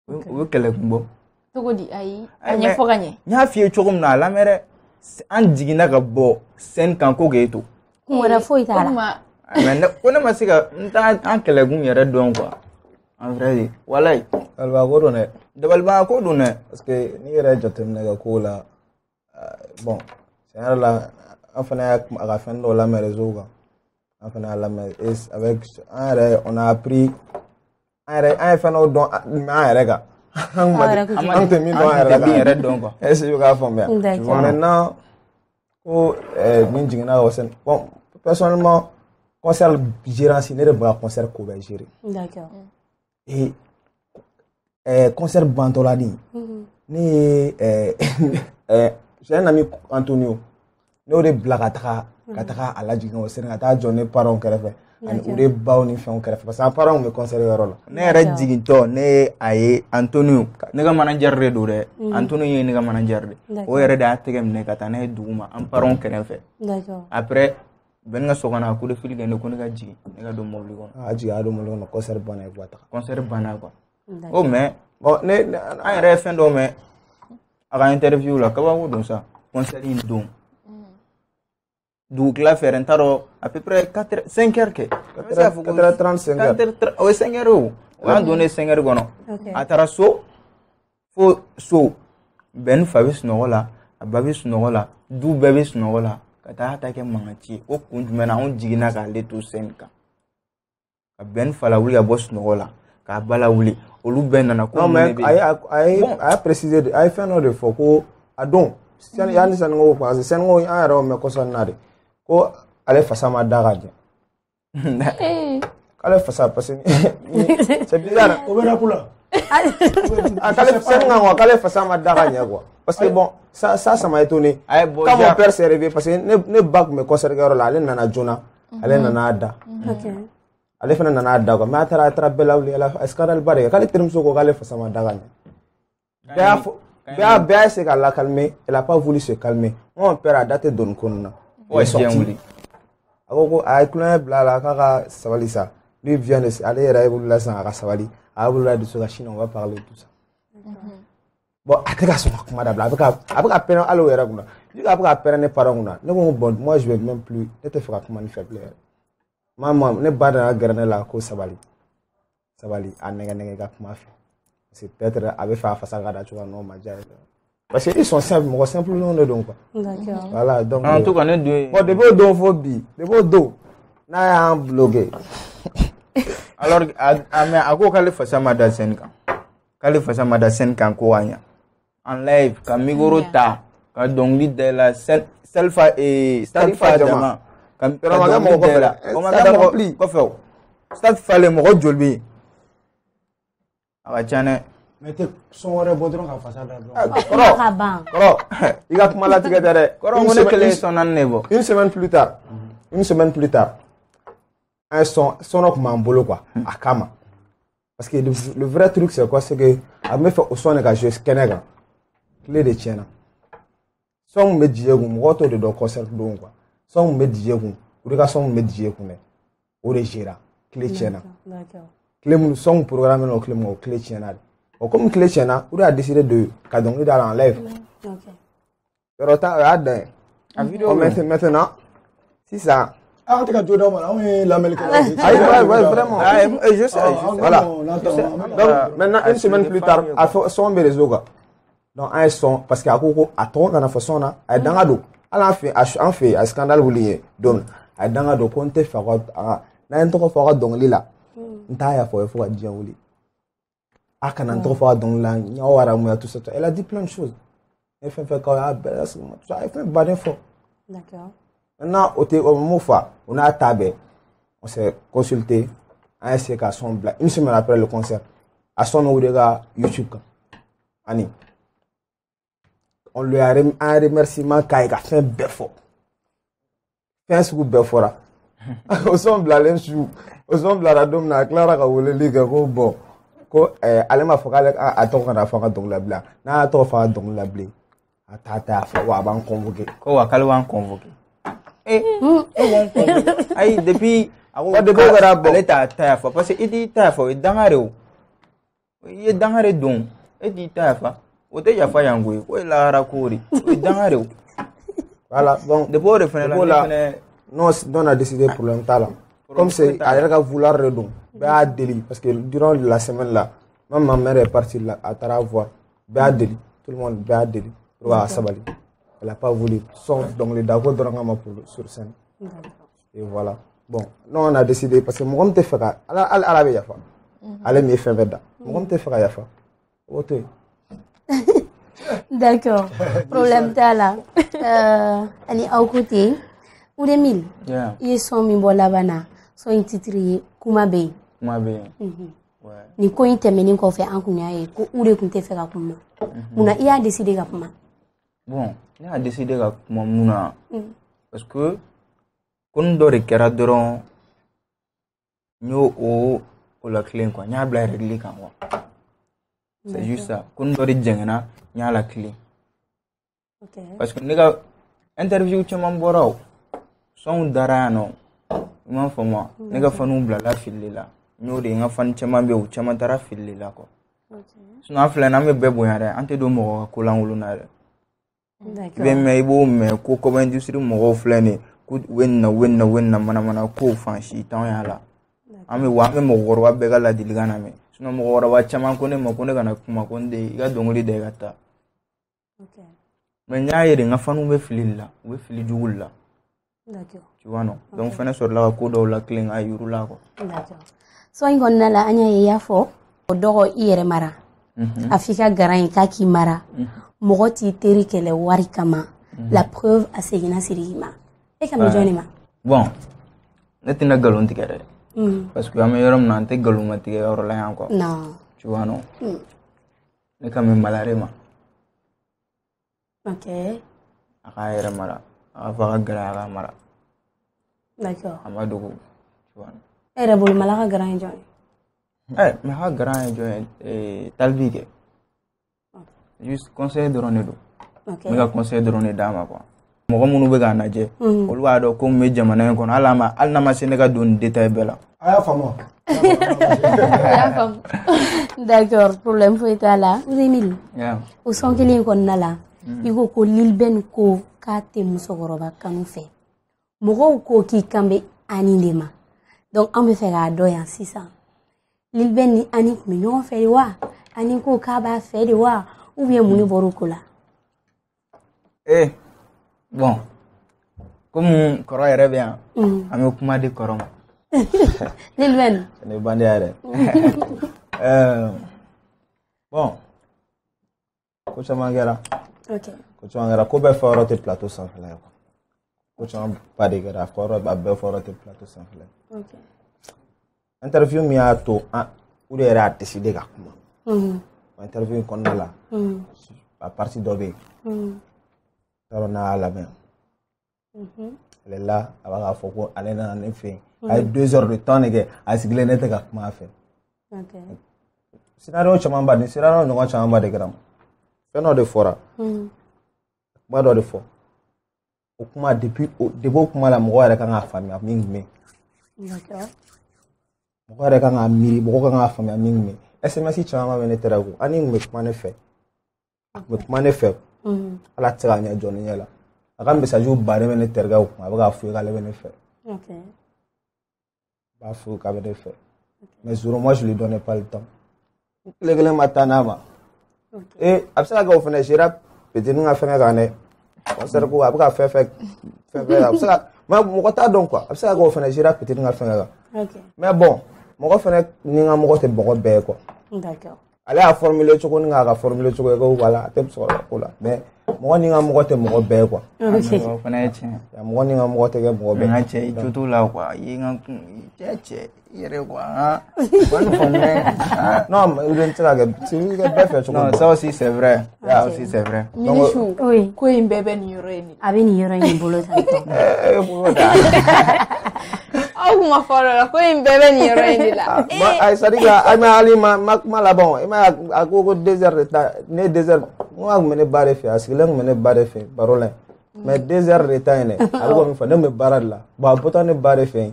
o bɛ kɛlɛkun bɔ. Togodi ayi anya foganye nya fie chogum na la mere an jigina ka bo sen kan ko geto wala foi tala mais ko na masika nta an kelegun yere don quoi en vrai walay alba ko do ne dabal ba ko do ne parce que ni yere jotem ne ga ko la bon c'est la enfin à fin de la réseau ga enfin la est avec on a appris un fait no don ma rega an te min don quoi est-ce que ka fond bien maintenant ko min jigina o sen bon personnellement concert gérant si ne ba concert ko ba gérer d'accord et concert bantoladi ni j'ai un ami Antonio no de blagata kataka ala jigina o sen ata jonne parents kerefe ani ure baw ni fɛnw kɛrɛfɛ parce que parents me concert yɔrɔ la ne yɛrɛ jigintɔ ne aye Antonio ne ka manager de do dɛ Antonio ye ne ka manager de o yɛrɛ de y'a tɛgɛ minɛ ka taa ne duguma an parents kɛrɛfɛ après bɛn ka sɔgɔna a coup de fil kɛ ne ko ne ka jigin ne ka don mobili kɔnɔ a jigin a don mobili kɔnɔ concert banna quoi concert banna quoi o mais bon ne an yɛrɛ ye fɛn dɔ mɛn a ka interview la kabako don sa concert in don donc la faire un taro à peu près 5 heures que 4h35 o 5 heures o on donné 5 heures gono atara so fo so ben fabis nogola babis nogola du babis nogola kata ta ke mangachi o kunjumena on jigina ka le to senka ka ben fala wuli a boss nogola ka bala wuli olu ben na ko mais ay préciser ay fait no de foko adon sen yani san ngo parce sen ngo an yɛrɛ me ko sonnade ko ale fasa ma daga je kale fasa parce que c'est bizarre o bɛ kula kale sen ngo kale fasa ma daga je quoi parce que bon ça m'a étonné quand mon père s'est réveillé parce que ne bac me concert yɔrɔ la ale nana jona ale nana da ale fana nana da quoi mais atara bela wuli ala scandale bare kale termso ko kale fasa ma daga je Béa s'est calmé, elle n'a pas voulu se calmer. Mon père a daté d'un con. Ouais, c'est bien. Avec le blala, Kaka Savalisa. Lui vient de aller à la Savali. À la de la Chine, on va parler de tout ça. Bon, après, après, peine à l'eau, après, ne parlons pas. Moi, je vais même plus. Ne te feras comment faire plaisir. Maman, ne pas dans la guerre la cause Savali. Savali, à Nega Mafia. C'est peut-être avec face à Gada, tu vois, non, parce qu'ils sont simples, mais simple non de donc. D'accord. Voilà, donc. En tout cas, ne deux. Bon, de beaux dos, phobie, de beaux dos. N'a un blogué. Alors, mais à quoi qu'elle fasse ma dasen quand? Qu'elle fasse ma dasen quand quoi? En live, quand Migoro ta, quand donc l'idée la selfa et selfa jama. Quand on va quoi faire? Stade fallait me rejouer. mais te son wɛrɛ bɔ dɔrɔn ka fasa da kɔrɔ i ka kuma latigɛ tɛ dɛ kɔrɔ mun ne kelen sɔnna ne bɔ une semaine plus tard un son tun b'an bolo quoi a kama parce que le vrai truc c'est quoi c'est que a bɛ fɛ o son de ka jouer kɛnɛ kan tile de tiɲɛna Son me DJ kun mɔgɔ tɔ de dɔn concert don quoi. Son me DJ kun o de ka son me DJ kun dɛ. O de gera clé tiɲɛna. Clé mun son programme na o clé mun o clé tiɲɛna. O comme clé tiɲɛna o de a décidé de ka dɔnkili da en live. Yɔrɔ ta o y'a dan ye. A vidéo maintenant sisan on t'a dit on est l'Américain. Vraiment. Je sais. Voilà. Donc maintenant une semaine plus tard, a fait son be réseau quoi. Donc un son parce que a ko a to na façon na a danga do. Ala fait a scandale wuli don. A danga do ko nte fa ko na nto ko fa ko dongli la. Nta ya fo ka dia wuli. Aka na nto fa dongli la nya wara mu tout ça. Elle a dit plein de choses. Elle fait quand ça elle fait bad info. D'accord. Maintenant, au moment où on a tabé, on s'est consulté, on a essayé qu'à son blague. Une semaine après le concert, à son YouTube. Ani. On lui a un remerciement qui a fait un beffort. Fait un scoop beffort. Au son blague, au son blague, on a Clara qui voulait dire que bon, allez ma focale à ton qu'on a fait donc la blague. N'a pas fait donc la blague. À tata, faut avoir convoqué. Ko wa kalwa convoqué. Ay depuis ale ta taya fa parce que idi taya fa dangare o ye dangare don idi taya fa o te ya fa yango ko la ra kori dangare o voilà bon depuis le fenêtre non on a décidé pour longtemps là comme c'est à la vouloir redon ba délit parce que durant la semaine là même ma mère est partie là à tara voir ba délit tout le monde ba délit pour Sabali. Elle n'a pas voulu. Donc les d'accord sur scène. Et voilà. Bon, nous on a décidé parce que moi, je me fais à la yafa. Elle me fait veda. Moi, je me fais à yafa. D'accord. Problème t'as là. Elle est à côté. Ou des mille. Ils sont mis bon là-bas. Sont intitulés Kumabe. Kumabe. Ni ko inte meni ko fe an kunya e ko ure kunte fe ka kuma. Muna iya décider ka kuma. Bon, il a décidé que moi parce que quand on doit récupérer dron, nous au la clé quoi, n'y a pas réglé quand quoi. C'est juste ça. Quand on doit récupérer na, n'y a la clé. Parce que nous avons interview tu m'as borré, son darano, moi pour moi, nous avons fait nous blala filer là, nous avons fait tu m'as bé ou tu m'as tara filer là quoi. Sinon affaire na me bebo yare, ante do mo ko languluna. Ben mais bon mais ko comme industrie mo flane ku wenna mana ko fanshi tan ya la ame wa me mo worwa be gala diligana me sino mo worwa chama ko ne mo ko ne kana kuma ko nde ga dongoli de gata mais nyaayere nga fanu be fililla we fili jugulla d'accord tu vois non donc fene sur la ko do la cling ayuru la ko d'accord so ngonna la anya ya fo dogo iyere mara afika garan ka ki mara Mogoti teri kele wari kama la preuve à Segina Sirima. Et comme je bon, ne t'es pas galon tigre. Parce que am yorom nan te galon ma tigre or la encore. Non. Tu vois non. Ne comme malare ma. OK. Aka yere mara. Aka gara mara. D'accord. Amadou. Tu vois. Era bol malaka grand joy. Mais ha grand joy talbige. Juste conseil de Ronedo. Mais le conseil de Ronedo dama quoi. Moi mon oublie gana je. On lui a dit comme mes jamana qu'on a la ma, al na ma Sénégal donne détail bella. Aya famo. D'accord, problème faut être là. Vous Emile. Au son qu'il qu'on a là. Il faut que l'ilben ko kate musogoroba kanu fait. Moro ko ki kambe anilema. Donc on me fait la doyan 600. L'ilben ni anik million fait wa. Aniko kaba fait de wa. Ou bien mouni borokula. Bon, comme Koro est bien, on kuma de Koro. L'ilben. C'est une bandière. Bon, Coach Mangera. Ok. Coach Mangera, ko be foro te plateau sans flair. Coach Mangera pas de gara, foro be foro te plateau sans flair. Ok. Interview mi a to ou de ra décider ka kuma. Interview qu'on a là, à partir d'Obé, on a la main. Elle est là, elle va faire elle est dans un effet. Elle 2 heures de temps, elle a signé net avec moi faire. Scénario chamamba, scénario non chamamba de gram. Fais de fora. kuma dɔ de fɔ o kuma depuis o kuma la mɔgɔ yɛrɛ kan k'a faamuya min kun bɛ yen mɔgɔ yɛrɛ kan k'a miiri mɔgɔ kan k'a faamuya min kun bɛ yen SMS caman bɛ ne tɛrɛ ko ani kun bɛ kuma ne fɛ a kun bɛ kuma ne fɛ ala tɛ se k'a ɲɛ jɔ ne ɲɛ la a ka message baden bɛ ne terikɛw kun a bɛ k'a fɔ k'ale bɛ ne fɛ b'a fɔ k'a bɛ ne fɛ mais jour moi je lui donnais pas le temps tile kelen ma taa n'a ma a bɛ se ka kɛ o fana sera peut-être n ka fɛnkɛ kan dɛ concert ko a bɛ ka fɛn a bɛ se ka mais mɔgɔ t'a dɔn quoi a bɛ se ka kɛ o fana sera peut-être n ka fɛnkɛ kan mais bon mɔgɔ fana ni n ka mɔgɔ tɛ mɔgɔ bɛɛ ye quoi ale y'a formuler cogo ni k'a ka formuler cogo ye ko voilà a tɛ sɔrɔ ko la mais mɔgɔ ni n ka mɔgɔ tɛ mɔgɔ bɛɛ ye quoi o fana ye tiɲɛ mɔgɔ ni n ka mɔgɔ tɛ kɛ mɔgɔ bɛɛ n ka cɛ i jo t'o la quoi i ye n ka cɛ i yɛrɛ quoi kɔni faamuya non mais i tɛ se ka kɛ bɛɛ fɛ cogo non ça aussi c'est vrai ça aussi c'est vrai Minisou ko in bɛɛ bɛ nin yɔrɔ in de a bɛ nin yɔrɔ in bolo tan tɔ aw kuma fɔlɔ la ko in bɛɛ bɛ nin yɔrɔ in de la c'est-à-dire que ali ma kuma laban i ma a ko 2 heures de temps ne 2 heures n ka kun bɛ ne ba de fɛ a sigilen kun bɛ ne ba de fɛ baro la mais 2 heures de temps in dɛ a bɛ ko min fɔ ne bɛ baara de la bon a bɔtɔ ne ba de fɛ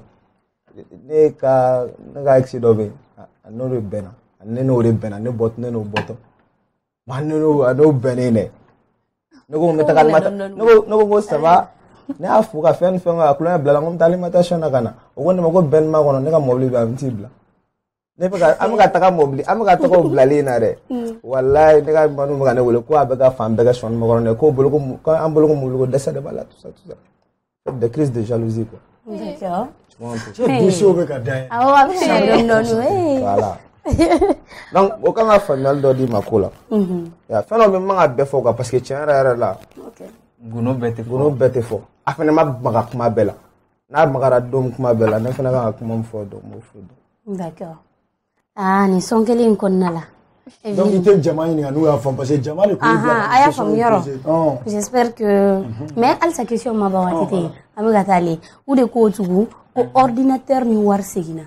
ne ka ex dɔ bɛ yen a n'o de bɛnna ne n'o de bɛnna ne n'o bɔtɔ a n'o bɛnnen dɛ ne ko n bɛ taga ne ko ko ça va ne y'a fo ka fɛn a kulonkɛ bila la n ko n bɛ taa alimentation na ka na o ko ne ma ko bɛnni ma kɔnɔ ne ka mɔbili bɛ an bɛ t'i bila an bɛ ka taga mɔbili an bɛ ka taga o bilalen na dɛ walayi ne ka manu bɛ ka ne wele ko a bɛ ka fan bɛɛ kɛ sɔnni makɔrɔ dɛ ko an bolo ko mɔbili ko dɛsɛ de b'a la tout ça des crises de jalousie quoi. Dossier bɛ ka da ye. awɔ a bɛ sɔn dɔɔni voilà donc o kan ka faamuyali dɔ d'i ma ko la fɛn dɔ bɛ man ka bɛɛ fɔ quoi parce que tiɲɛ yɛrɛ la gundo bɛɛ tɛ fɔ a fana ma maga kuma bɛɛ la n'a magara don kuma bɛɛ la ne fana kan ka kuma min fɔ dɔn m'o fɔ dɔn. d'accord nin sɔn kelen in kɔnɔna la. donc i tɛ jama ɲininka n'u y'a faamu parce que jama de ko a y'a faamu yɔrɔ j'espère que mais halisa question ma ban waati tɛ an bɛ ka taa ale u de ko tugun ko ordinateur ni wari seginna.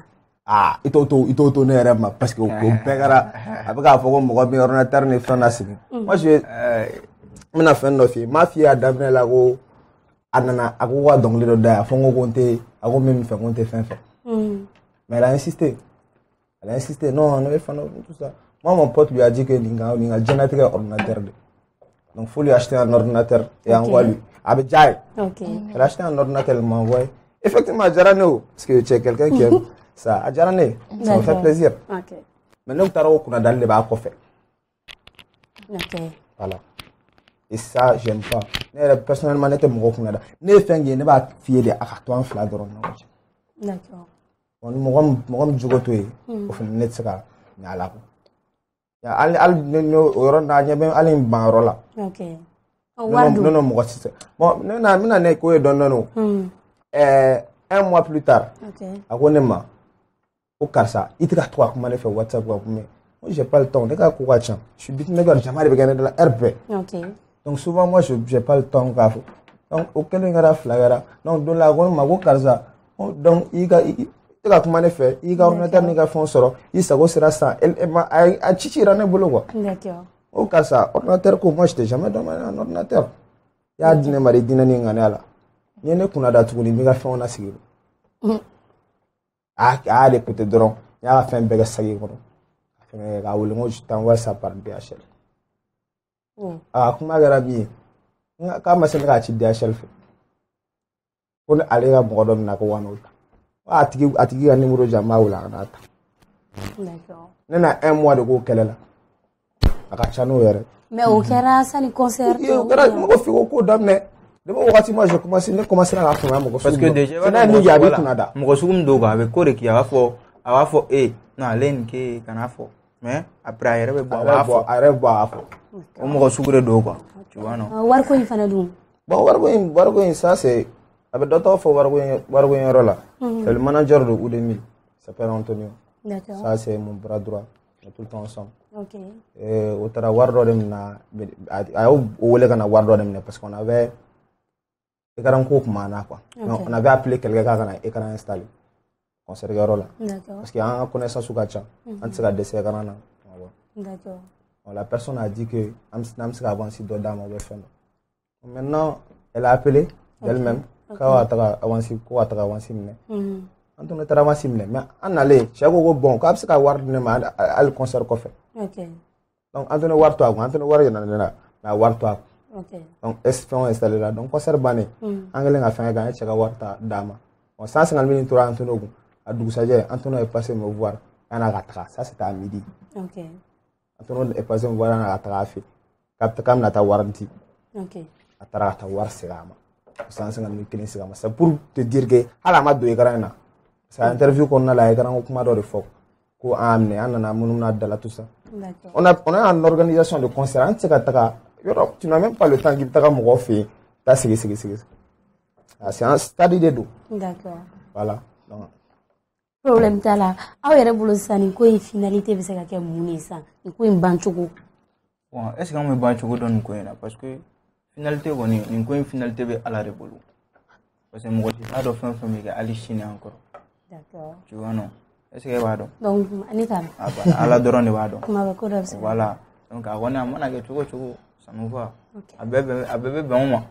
i t'o to ne yɛrɛ ma parce que o bɛɛ kɛra a bɛ k'a fɔ ko mɔgɔ bɛ ordinateur ni fɛn na segin moi je n bɛna fɛn dɔ f'i ye n m'a f'i ye a daminɛ la ko a nana a ko ka dɔnkili dɔ da yan fo n ko ko n tɛ a ko min fɛ ko n tɛ fɛn fɛ mais elle a insisté non ne bɛ fan dɔ tout ça moi mon pote lui a dit que nin ka diɲɛlatigɛ ordinateur de donc faut lui acheter un ordinateur et envoie lui a bɛ diya ye elle a acheté un ordinateur elle m'a envoyé effectivement a diyara ne o parce que tu es quelqu'un qui aime ça a diyara ne ça me fait plaisir mais ne taara o kunnadali de b'a kɔfɛ voilà. Et ça, j'aime pas. Personnellement, je ne sais pas. Ne fɛn ye ne b'a f'i ye de a ka to an fila dɔrɔn ni ɲɔgɔn cɛ. D'accord. Mɔgɔ min jogo to yen o fana ne tɛ se ka ɲɛ a la quoi. Hali o yɔrɔ na ɲɛ bɛ hali n ban yɔrɔ la. Ok. Ne n'o mɔgɔ si tɛ. Bon ne bɛna ne ko ye dɔɔni o. 1 mois plus tard. A ko ne ma ko karisa i tɛ ka to ka kuma ne fɛ WhatsApp kan mais moi j'ai pas le temps ne ka ko ka ca. Je suis beatmaker jama de bɛ kɛ ne da la heure bɛɛ. Ok. Donc souvent moi j'ai pas le temps k'a fɔ. Donc o kɛlen kɛra fila kɛra. Donc don la a ko ne ma ko karisa donc i tɛ ka kuma ne fɛ i ka ordinateur n'i ka fɛnw sɔrɔ i sago sera san a cicira ne bolo quoi. D'accord. O karisa ordinateur ko moi je t'ai jamais donné un ordinateur. I y'a di ne ma de dinɛ ni ŋaniya la. N ye ne kunna da tuguni n bɛ ka fɛnw lasigi. A y'ale pété dɔrɔn n y'a ka fɛn bɛɛ kɛ sagi kɔnɔ. K'a wele n ko je t'envoie ça par DHL. Kuma kɛra min ye k'a ma se ne k'a ci DHL fɛ ko ni ale ka mɔgɔ dɔ bɛna ko wa n'o ta a tigi ka numéro jan n b'a wele a ka n'a ta ne na 1 mois de k'o kɛlɛ la a ka ca n'o yɛrɛ. mais o kɛra sani concert o kɛra mɔgɔ f'i ko daminɛ depuis wagati ma je commencé k'a faamuya mɔgɔ sugu parce que déjà mɔgɔ sugu min don quoi a bɛ ko de kɛ a b'a fɔ non ale nin kɛ kan'a fɔ mais après a yɛrɛ bɛ bɔ a b'a fɔ o mɔgɔ sugu de don quoi tu vois non. wariko in fana dun. bon wariko in ça c'est a bɛ dɔ tɔgɔ fɔ wariko in yɔrɔ la. c'est le manager de Udemy s'appelle Antonio. D'accord. Ça c'est mon bras droit on est tout le temps ensemble. Ok. o taara wari dɔ de minɛ a y'o wele ka na wari dɔ de minɛ parce qu'on avait écran ko tun b'an na quoi. donc on avait appelé quelqu'un k'a ka na écran installer concert kɛyɔrɔ la. D'accord. parce que an ka connaissance ka ca an tɛ se ka dɛsɛ écran na. D'accord. La personne a dit que n'am se ka avance dɔ d'a ma o bɛ fɛn dɔ Maintenant, elle a appelé d'elle-même. Quand elle a avancé, Antoine taara ma simile mais an nalen cɛ ko bon ko a bɛ se ka wari di ne ma hali concert kɔfɛ donc Antoine wari to a kun Antoine wari yɛlɛna ne la mais a wari to a kun donc fɛnw installé la donc concert bannen an kɛlen ka fɛn kɛ an ye cɛ ka wari ta d'a ma bon 150 000 tora Antoine kun a dugusajɛ Antoine est passé me voir yan'a ka taga ça c'était à midi Antoine est passé me voir yan'a ka taga a fɛ k'a bɛna taa wari di a taara ka taa wari segin a ma 150 000 kelen segin a ma c'est pour te dire que hali a ma don écran in na. Ça interview qu'on a là, il y a un peu de faux. Qu'on a amené, on a amené tout ça. On a une organisation de concert. Tu n'as même pas le temps qu'il t'a fait. C'est un stade de dos. D'accord. Voilà. Problème t'as là. Ah ouais, pour le ça, ni quoi une finalité, c'est qu'à quel moment ça, ni quoi une banchogo. Bon, est-ce qu'on me banchogo dans quoi là? Parce que finalité, on est une quoi une finalité à la révolution. Parce que moi, j'ai pas de fin famille à l'Ichine encore. D'accord. Tu vois non? Est-ce que va donc? Donc, Anita. Ah bah, à la drone va donc. Voilà. Donc, à on a mon agé ça nous va. À bébé ben moi.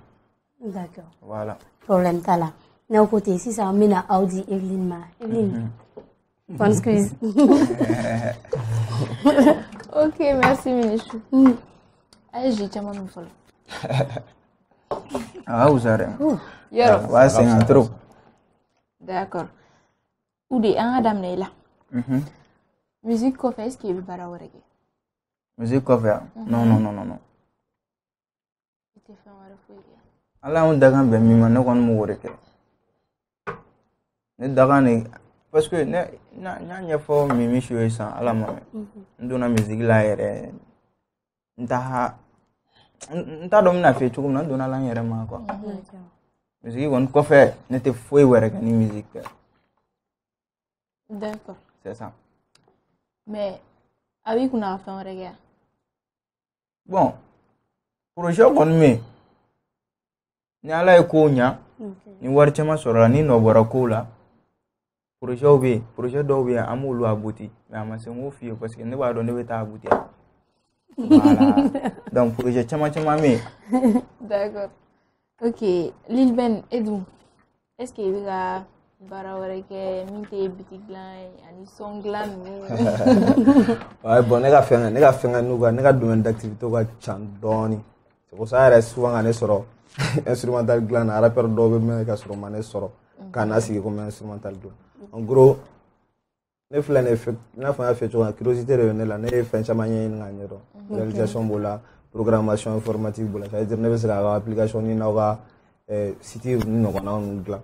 D'accord. Voilà. Problème t'as là. D'un côté, si ça amène à Audi, Evelyne. Bonne squeeze. Ok, merci Minichou. Allez, j'ai tellement me follow. Ah, vous avez. Yoro. Ouais, c'est un trop. D'accord. Oudé, un adam n'est là. Musique qu'on fait, est-ce qu'il y a pas de musique qu'on fait? Non. Allah on dagan ben mi man ko mo wore ke. Ne dagan ne parce que ne nya fo mi mi shoy san ala ma. Ndona musique la yere. Nta dom na fe chukum na ndona la yere ma quoi. Musique on ko fait ne te foi wore ke ni musique. D'accord. C'est ça. Mais avec une affaire en regard. Bon. Projet on me. Ni ala e ko nya. Ni wari chama soro ni no bora ko la. Projet do be amulu abuti. Mais amase mo fi parce que ne ba do ne beta abuti. Voilà. Donc projet chama me. D'accord. OK, Lil Ben Edou. Est-ce qu'il y a barawreke minte bitiglan ani songlan ouais bon nega fenga nuga nega domaine d'activité ko chandoni c'est pour ça reste souvent ané soro instrumental glan rappeur do be me ka soro mané soro kana sigi comme instrumental glan en gros ne flan effet na fa fait curiosité revenir là ne fait chamanya ni nganyero réalisation bola programmation informatique bola ça veut dire ne be sera application ni na site ni no na glan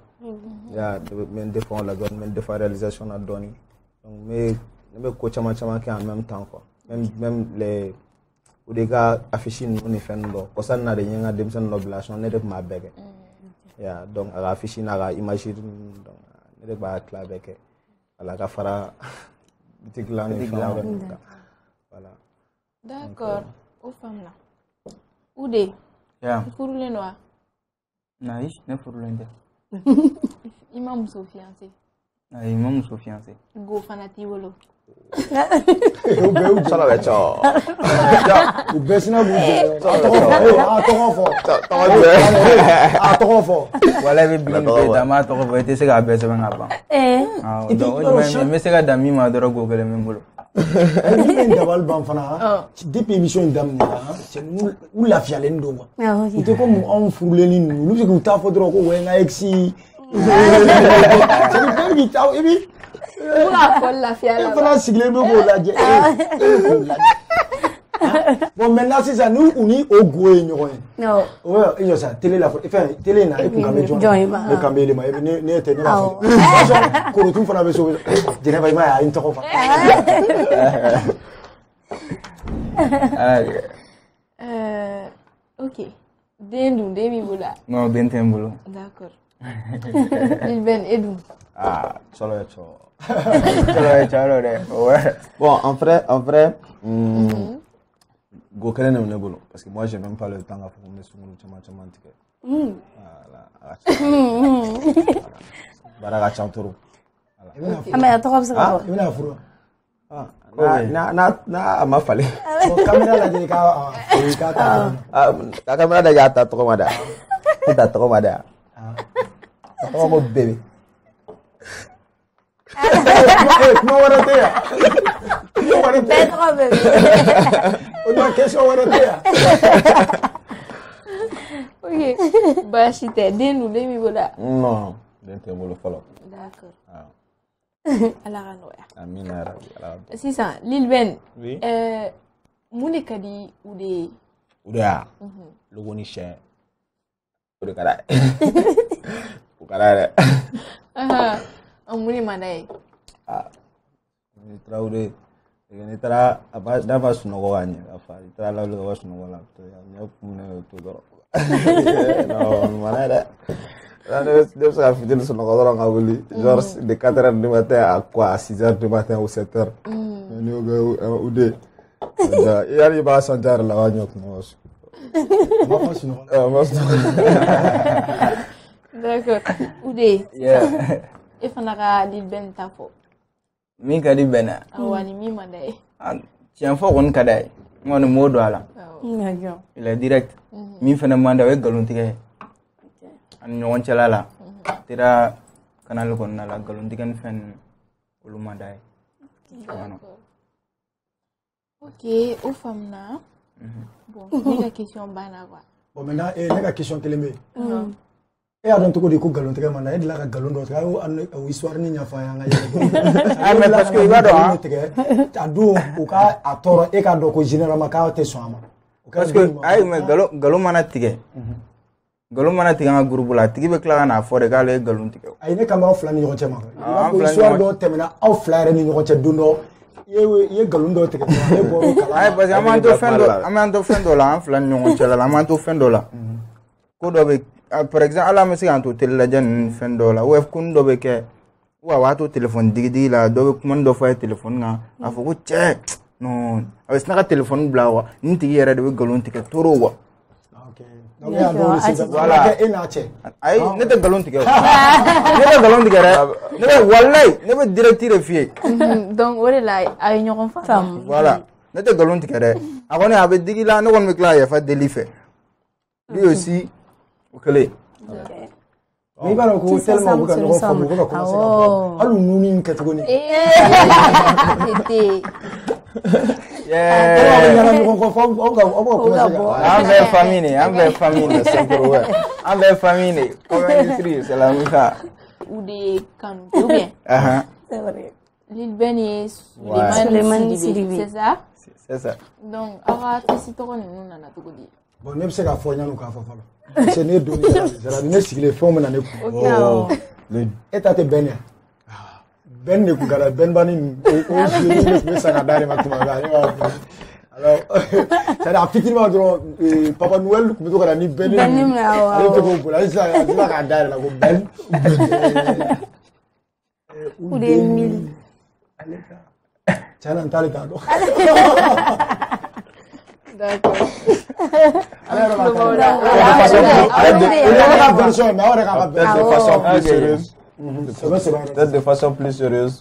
ya men défend la donne men défend réalisation la donne donc mais ko chama qui en même temps quoi même les ou des gars affichés nous ni fendo ko sanna de nyanga dem sen noblation ne def ma bege ya donc ala affiché na image donc ne def ba cla beke ala ka fara bitik la ni voilà d'accord aux femmes là Oudé ya pour les noirs naïs ne pour l'inde. Imam so fiancé. Imam so fiancé. Go fanati wolo. Sala becho. O besina buje. Attends fort. Voilà be bin be dama to ko te se ga be se nga ba. Ah donc me se ga dami ma doro go gele men bolo. Elle dabal ban fana. Depuis émission d'amna, c'est nous la fialen do. Il te comme on fouleni nous c'est que ta fodro ko wenga exi. C'est le qui ta et puis la fiale. Fana sigle me go la je. Bon maintenant c'est ça nous on est au goé ñoy. Non. Ouais, il y a ça télé la enfin télé na et pour le camé ma ne était na. Ko retour fana be so. Je ne vais pas à interrompre. OK. Dendou demi boula. Non, benten bolo. D'accord. Lil Ben Edou. Ah, solo echo. Ouais. Bon, en vrai, go kelen ne bolo parce que moi j'ai même pas le temps à faire mes sungulu chama tike. Voilà. Bara ga chantoro. Ama ya to comme ça. Il a furu. Na ma fale. Caméra la de ka caméra da ya ta toko mada. Ta toko mada. Toko mo bébé. No wara te ya. No wara te. Trop bébé. On a question wara te ya. Ok. Baasi tɛ den dun den b'i bolo a? Non, den tɛ n bolo fɔlɔ. D'accord. Ala ka nɔgɔya. Amina yarabi. Sisan Lil Ben. Oui. Mun de ka di u de ye? O de y'a. Logo ni sɛ. O de ka d'a ye. O ka d'a ye dɛ. Mun de man d'a ye? N'i taara o de n'i taara n'a ma sunɔgɔ ka ɲɛ ka fa n'i taara lawuli ka bɔ sunɔgɔ la ɲɛ kumunen to dɔrɔn. Non, mana ye dɛ. Ne bɛ se ka fitini sunɔgɔ dɔrɔn ka wuli genre de 4h du matin à quoi à 6h du matin ou 7h. Ni o bɛ o de. Yali i b'a santi yɛrɛ la a b'a ɲɛ kumu su. Ma fa sunɔgɔ. Ma sunɔgɔ. D'accord. Ude. E fana ka Lil Ben ta fɔ. Min ka di Ben na. Awɔ ni min man d'a ye. Tiɲɛ fɔ kɔni ka d'a ye. N kɔni m'o don a la. Il est direct. Min fana man d'a ye o ye nkalon tigɛ ye. Ani ɲɔgɔn cɛla la. Tera canal kɔnɔna la nkalon tigɛ ni fɛn ninnu olu man d'a ye. Ok, o faamuna. Bon, ne ka question banna quoi. Bon maintenant ne ka question kelen bɛ yen. E y'a dɔn cogo di ko nkalon tigɛ man da e delila ka nkalon dɔ tigɛ o histoire ni ɲɛfɔ an ye mais parce que i b'a dɔn a don u ka a tɔɔrɔ e k'a dɔn ko généralement k'a tɛ sɔn a ma. Parce que ayi mais nkalon mana tigɛ. Nkalon mana tigɛ an ka groupe la a tigi bɛ tila ka n'a fɔ de k'ale ye nkalon tigɛ. Ayi ne kan b'aw fila ni ɲɔgɔn cɛ ma. I b'a fɔ histoire dɔ tɛmɛna aw fila yɛrɛ ni ɲɔgɔn cɛ don dɔ i ye nkalon dɔ tigɛ ne bɔr'o kalama. Ayi parce que an b'an to fɛn dɔ la an fila ni ɲɔgɔn cɛla la an b'an to fɛn dɔ la. Ko dɔ bɛ par exemple ala ma se k'an to télé lajɛ ninnu fɛn dɔw la ou ko dɔ bɛ kɛ ou a b'a to téléphone digi la dɔ bɛ kuma dɔ fɔ a ye téléphone kan a fɔ ko cɛ non a bɛ sina ka téléphone bila wa nin tigi yɛrɛ de bɛ nkalon tigɛ trop wa. Donc e y'a dɔn sisan wala e n'a cɛ. Ayi ne tɛ nkalon tigɛ o ne tɛ nkalon tigɛ dɛ ne bɛ walayi ne bɛ direct de f'i ye. Donc o de la a ye ɲɔgɔn faamu. Voilà ne tɛ nkalon tigɛ dɛ a kɔni a bɛ digi la ne kɔni bɛ tila ka yafa deli fɛ lui aussi o kɛlen. Mais i b'a dɔn ko tellement u bɛ ka ɲɔgɔn faamu u bɛ ka commencer ka bɔ hali u nuni in kɛ tuguni. An bɛɛ famille de an bɛɛ famille de c'est pour ouais an bɛɛ famille de comme industrie c'est la même chose. U de kanu ou bien. C'est vrai. Lil Ben ye Sulemani Sidibe c'est ça. C'est ça. Donc aw ka artiste tɔgɔ ninnu nana cogo di. Bon ne bɛ se k'a fɔ ɲani k'a fɔ fɔlɔ. Parce que ne donni ne sigilen fɛnw bɛ na ne kun. E ta tɛ Ben ye. Ben de kun ka da Ben bani o joli ne kun bɛ san ka d'a ma tuma bɛɛ ale b'a fɔ. Alors c'est-à-dire a fitininma dɔrɔn Papa Noël kun bɛ to ka na ni Ben ye. Ale tɛ k'o bolo ale sisan k'a da yɛrɛ la ko Ben. Ou des mille. Tiɲɛ na n t'ale t'a dɔn. D'accord. Ale yɛrɛ b'a peut-être de façon plus sérieuse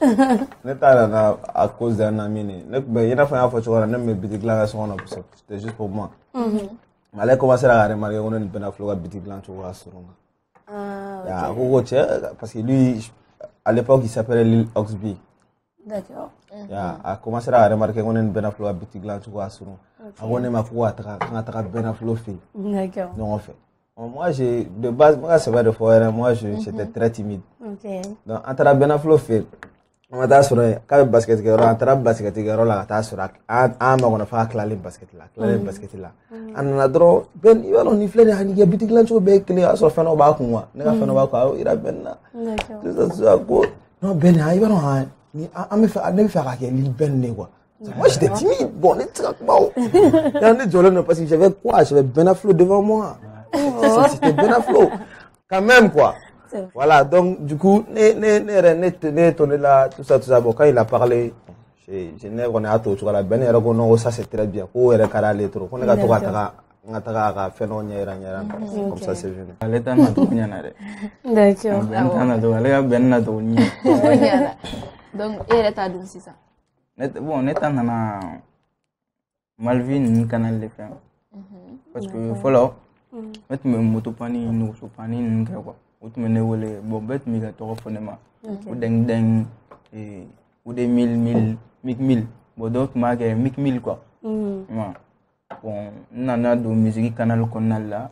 ne t'a nana à cause d'un ami ne tun bɛ i n'a fɔ n y'a fɔ cogo min na ne tun bɛ bitiki dilan kɛ so kɔnɔ c'était juste pour moi mais ale commencé ka remarquer ko ne ni Bɛnafilo ka bitiki dilan cogo ka surun a ko cɛ parce que lui à l'époque il s'appelait Lil Oxby. D'accord. A commencé à remarquer ko ne ni Bɛnafilo ka bitiki dilan cogo ka surun a ko ne ma ko ka taga Bɛnafilo fɛ yen ɲɔgɔn fɛ. Moi, de base, moi, c'est pas de foire. Moi, j'étais très timide. Okay. Donc, en train de Bɛnafilo faire, on va t'assurer qu'avec basket, on va t'assurer basket, on va t'assurer à ma on a fait claler basket là, On a droit, Ben, il va nous nifler les handicaps, bitik là, tu veux que les gens soient faits au bas comme moi. Ne pas faits au bas quoi, il a Ben là. D'accord. Non, Ben, il va nous faire, on me fait raquer, il Ben né quoi. Moi, j'étais timide. Bon, les trucs, bon. Et on est jolé parce que j'avais quoi? J'avais Bɛnafilo devant moi. C'était Bɛnafilo quand même quoi. Voilà, donc du coup ne tourné là tout ça bon quand il a parlé je n'ai on est à tout la Ben yɛrɛ ko non ça c'est très bien ko yɛrɛ ka d'ale trop ko ne ka to ka taga n ka taga ka fɛn dɔ ɲɛyira comme ça c'est venu. Ale ta na to ɲɛna dɛ. D'accord. Ben ta na to ale ka Ben na to ɲɛ. Donc e yɛrɛ t'a dɔn sisan. bon ne ta nana Malvin canal le fɛn parce que fɔlɔ ne tun bɛ motopani nugusopani ninnu kɛ quoi o tun bɛ ne wele bon bɛɛ tun bɛ ka tɔgɔ fɔ ne ma o dɛng o de mil bon dɔw tun b'a kɛ mil quoi bon n nana don musique canal kɔnɔna la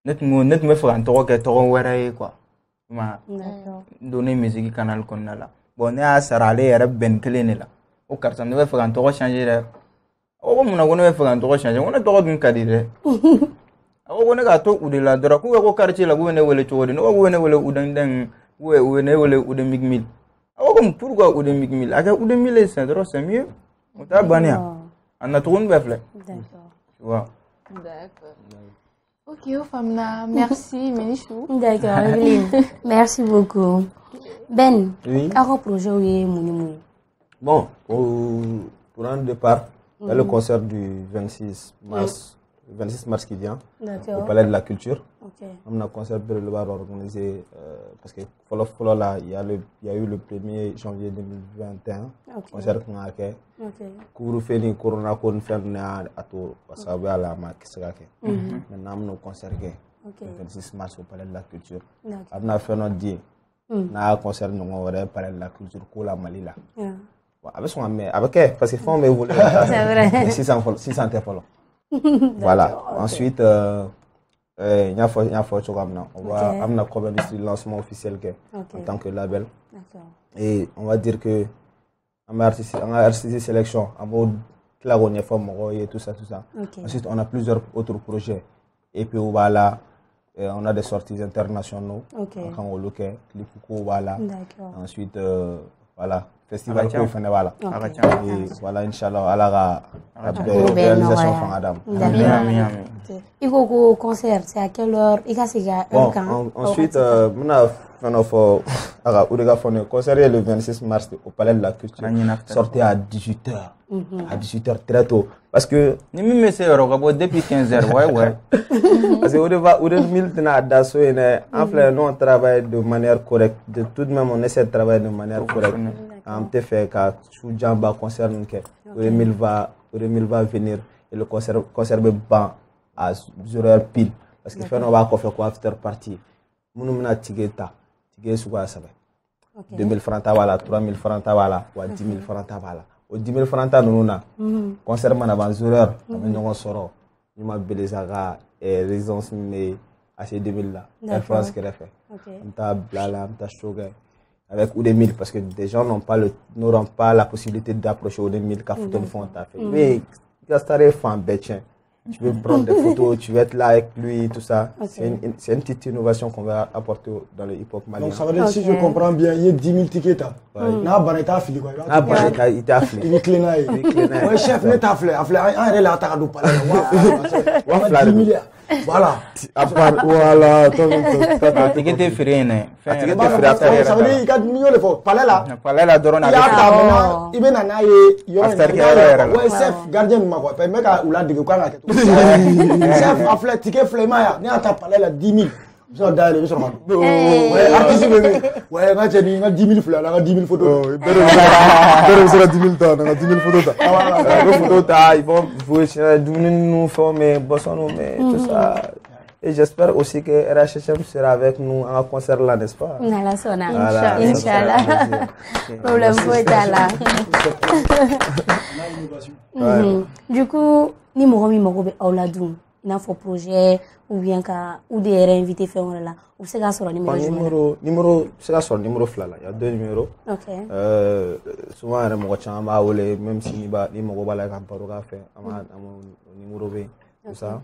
ne tun bɛ fɛ ka n tɔgɔ kɛ tɔgɔ wɛrɛ ye quoi donner musique canal kɔnɔna la bon ne y'a sara ale yɛrɛ bɛn kelen de la o karisa ne bɛ fɛ ka n tɔgɔ changer dɛ a ko mun na ko ne bɛ fɛ ka n tɔgɔ changer ko ne tɔgɔ dun ka di dɛ a ko ne k'a to u de la dɔrɔn k'u bɛ ko quartier la k'u bɛ ne wele cogo di ne ko k'u bɛ ne wele udɛngdɛng u bɛ ne wele udemigmil a ko comme pourquoi udemigmil a kɛ udemil c'est dɔrɔn c'est mieux o t'a bannen yan a na tuguni bɛɛ filɛ tu vois. D'accord. Ok, Famna, merci, Ménichou. D'accord, Evelyne. Merci beaucoup. Ben, oui. quel projet est Mouni? Bon, pour un départ, il y a le concert du 26 mars qui vient, au Palais de la Culture. On a un concert de le organisé parce que là, il y a eu le 1er janvier 2021, concert qu'on a fait. Couru fini corona kon ferna ato pasabe ala ma kisaka maintenant on concert le 26 mars au Palais de la Culture. On a fait notre dit na concert no au Palais de la Culture ko la Mali là. Avec son mais avec parce que fond mais voler. C'est vrai. 600 téléphone. Voilà. Ensuite il y a on va amener comme un lancement officiel en tant que label. Et on va dire que en artiste sélection, en mode claronnier, et tout ça. Ensuite, on a plusieurs autres projets. Et puis, voilà, on a des sorties internationaux. Quand on look at voilà. Ensuite, voilà, festival qu'on fait, voilà. Et voilà, Inch'Allah, à la réalisation de Adam. Il faut qu'au concert, c'est à quelle heure? Bon, ensuite, on a fait un concert le 26 mars au Palais de la Culture. Sortez à 18h. À 18h très tôt. Parce que. Depuis 15h, ouais. Parce que nous, on travaille de manière correcte. De tout de même, on essaie de travailler de manière correcte. On te fait qu'à Soujamba concert, Remil va venir et le concert va ban à 0h pile. Parce que fait, on va faire quoi after party. Nous, on a tigeta. Tigé 2000 francs, 3000 francs, 10 000 francs. Au 10 000 francs, nous avons concert avant 0h. Nous avons sorti. Nous avons Bélézaga et Résidence AC 2000 là. Air France qui l'a fait. On a Blala, on a Shogun. Avec Udemil, parce que des gens n'auront pas la possibilité d'approcher Udemil qu'à photo de fond. Mais Gastaré fait un bétien. Tu veux prendre des photos, tu veux être là avec lui, tout ça. C'est une petite innovation qu'on va apporter dans le hip-hop malien. Donc ça veut dire, si je comprends bien, il y a 10 000 tickets. N'a pas été affilié. N'a pas été affilié. Il est clénaille. Oui, chef, n'est pas affilié. Un est là, t'as qu'à nous parler. 10 milliards. Voilà. Voilà. Ticket est free, ça veut dire, il y a 10 millions de fois. Palais là. Palais là, il y a un chef gardien de ma voix. Mais quand on l'a dit, quand on a dit, chef a fait ticket flémaya. N'y a pas palais là 10 000. Je suis d'ailleurs, je suis ouais, artiste bébé. Ouais, quand tu dis 10 000 fleurs, on a 10 000 photos. Il y a 10 000 temps, on a 10 000 photos. Les photos, ils vont jouer, nous former, bosser nous, mais tout ça. Et j'espère aussi que RHHM sera avec nous en concert là, n'est-ce pas? Inch'Allah. Problème pour être là. Du coup, ni mo be auladum. Il y a un projet ou bien ou des réinvités faire là ou c'est ça sur le numéro c'est ça sur le numéro flala il y a 2 numéros. Souvent on me retient même si ni mo ba la camparo faire numéro B tout ça.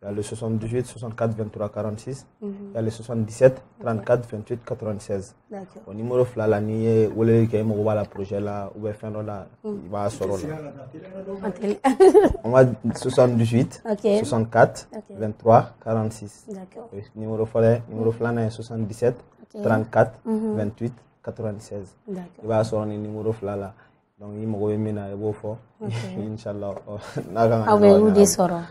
Il y a le 78 64 23 46. Il y a le 77 34 28 96. Au numéro flala ni wole ke mo ba la projet là ou faire là il va sortir là. On va 78 64 23 46. D'accord. Le numéro flala est 77 34 28 96. D'accord. Il va sortir le numéro flala. Donc il me remena et beau fort. Inchallah. Ah ouais, ou des sorts.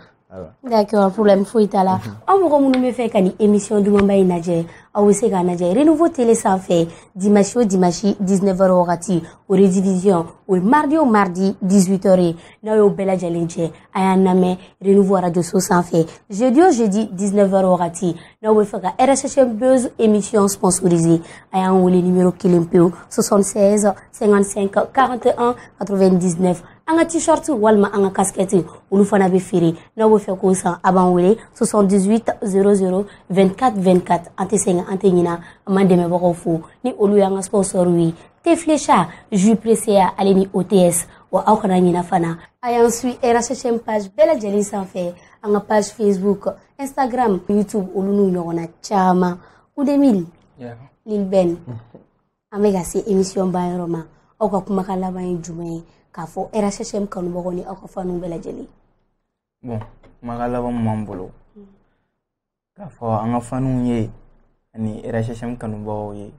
D'accord, problème foyi t'a la. Aw mɔgɔ minnu bɛ fɛ ka ni émission dumanba in lajɛ, aw bɛ se k'a lajɛ Renouveau Télé sanfɛ dimanche o dimanche 19h wagati o rediffusion o ye mardi o mardi 18h ye. N'aw y'o bɛɛ lajɛlen cɛ a y'an lamɛn Renouveau radio so sanfɛ jeudi o jeudi 19h wagati. N'aw bɛ fɛ ka RSHM Buzz émission sponsorisée a y'an wele numéro 1 pewu 76 55 41 99. An ka t-shirt walima an ka casquette olu fana bɛ feere. N'aw bɛ fɛ k'o san a b'an wele 78 00 24 24 an tɛ sɛgɛn an tɛ ɲina an m'an dɛmɛbagaw fo ni olu y'an ka sponsor ye Teflecha jus pressé ale ni OTS wa aw kana ɲina fana a y'an suit RSHM page bɛɛ lajɛlen sanfɛ an ka page Facebook Instagram YouTube olu n'u ɲɔgɔnna caman Oudemil Lil Ben an bɛ ka se émission ban yɔrɔ ma aw ka kumakan laban ye jumɛn ye k'a fɔ RSHM kanubagaw ni aw ka fanu bɛɛ lajɛlen. Bon kumakan laban min b'an bolo k'a fɔ an ka fanuw ye ani RSHM kanubagaw ye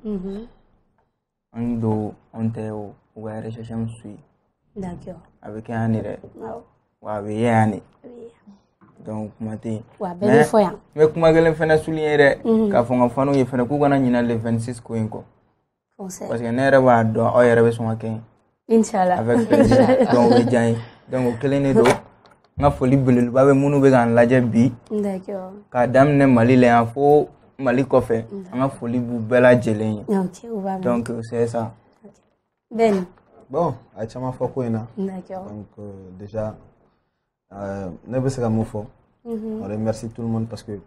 an don an tɛ u ka RSHM suit. D'accord. A bɛ kɛ yan de dɛ wa a bɛ ye yan de donc kuma tɛ yen. Wa bɛɛ bɛ fɔ yan. N bɛ kuma kelen fana souligner dɛ k'a fɔ n ka fanuw ye fana k'u kana ɲina le 26 ko in kɔ parce que ne yɛrɛ b'a dɔn aw yɛrɛ bɛ sɔn ka kɛ. Inch'Allah. Avec plaisir. Donc o diya n ye donc o kelen de don n ka foli belebeleba bɛ minnu bɛ k'an lajɛ bi. D'accord. K'a daminɛ Mali la yan fo Mali kɔfɛ an ka foli b'u bɛɛ lajɛlen ye. Ok, donc c'est ça. Ben. Bon a caman fɔ ko in na. D'accord. Donc déjà ne bɛ se ka mun fɔ. On remercie tout le monde parce que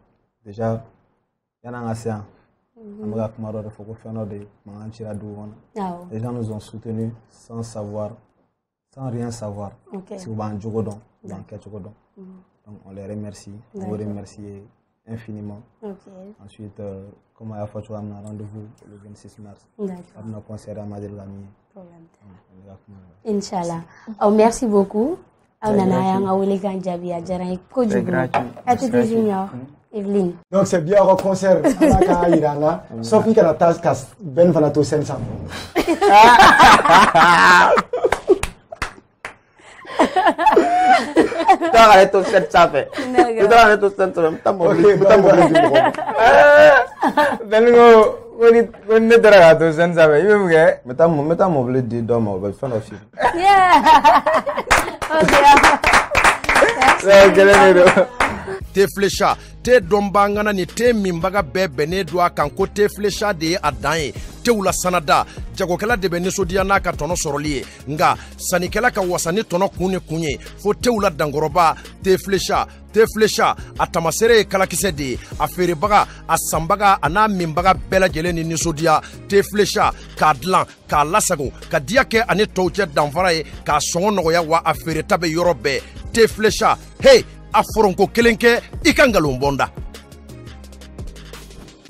déjà yan'an ka se yan an bɛ ka kuma dɔ de fɔ ko fɛn dɔ de mankan cira dugu kɔnɔ. Les gens nous ont soutenus sans savoir, sans rien savoir. Si u b'an jogo dɔn, u b'an kɛcogo dɔn. Donc on les remercie, on vous remercie infiniment. Ensuite, comme a y'a fɔ cogoya min na, rendez-vous le 26 mars. A bɛna concert a ma deli ka min ye. Inch'Allah. Oh, merci beaucoup. Aw nana y'an ka wele kan jaabi a diyara n ye kojugu. A tɛ tɛ junior. Evelyne. Donc c'est bien au concert ala ka yira la sauf i kana taa ka Ben fana to scène sanfɛ. Taga ale to scène sanfɛ. Taga ale to scène sanfɛ. Taa mobili di mɔgɔ ma. Ben ko ne taara ka to scène sanfɛ i bɛ mun kɛ? N bɛ taa mobili di dɔ ma o bɛ fɛn dɔ f'i ye. Teflecha te dɔnbangana ni te minbaga bɛɛ bɛnnen don a kan ko Teflecha de ye a dan ye tew la sanada jagokɛla de bɛ nisɔndiya n'a ka tɔnɔ sɔrɔli ye nka sannikɛla ka wasa ni tɔnɔ kun ni kun ye fo tew la dankɔrɔba Teflecha a tamasere ye kalakisɛ de ye a feerebaga a sanbaga a n'a minbaga bɛɛ lajɛlen ni nisɔndiya Teflecha k'a dilan k'a lasago ka diya kɛ ani tɔw cɛ danfara ye k'a sɔngɔ nɔgɔya wa a feereta bɛ yɔrɔ bɛɛ Teflecha hey a foronko kelen kɛ I ka ngalon bɔnda.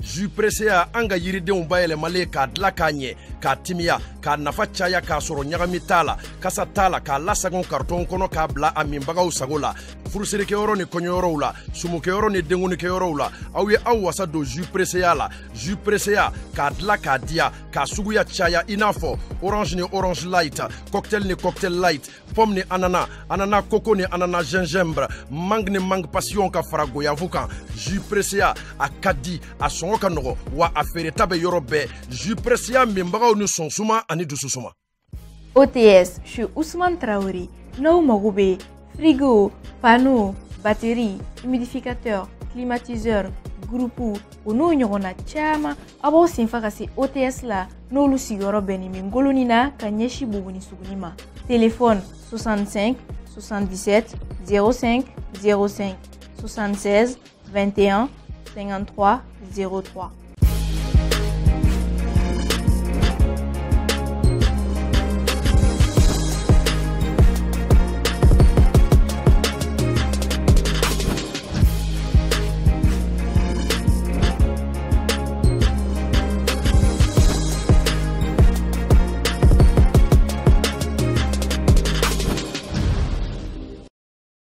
Jus pressé an ka yiridenw bayɛlɛmalen k'a dilan k'a ɲɛ k'a timiya k'a nafa caya k'a sɔrɔ ɲagami t'a la kasa t'a la k'a lasagon karton kɔnɔ k'a bila a minbagaw sago la furusirikɛyɔrɔ ni kɔɲɔyɔrɔw la sumukɛyɔrɔ ni denkunikɛyɔrɔw la aw ye aw wasa don jus pressé la jus pressé k'a dilan k'a diya k'a suguya caya I n'a fɔ orange ni orange light cocktail ni cocktail light pomme ni ananas ananas coco ni ananas gingembre mangue ni mangue passion ka fara goyavu kan jus pressé a ka di a sɔngɔ ka nɔgɔ wa a feereta bɛ yɔrɔ bɛɛ jus pressé minbagaw ni sɔnsuma ani dususuma. OTS, je suis Ousmane Traoré. N'aw mago bɛ frigo, panneau, batterie, humidificateur, climatiseur, groupe o n'o ɲɔgɔnna caman a b'aw senfa ka se OTS la n'olu sigiyɔrɔ bɛnnen bɛ Ngoloni na ka ɲɛsin Buguni Suguni ma. Téléphone 65 77 05 05 76 21 53 03.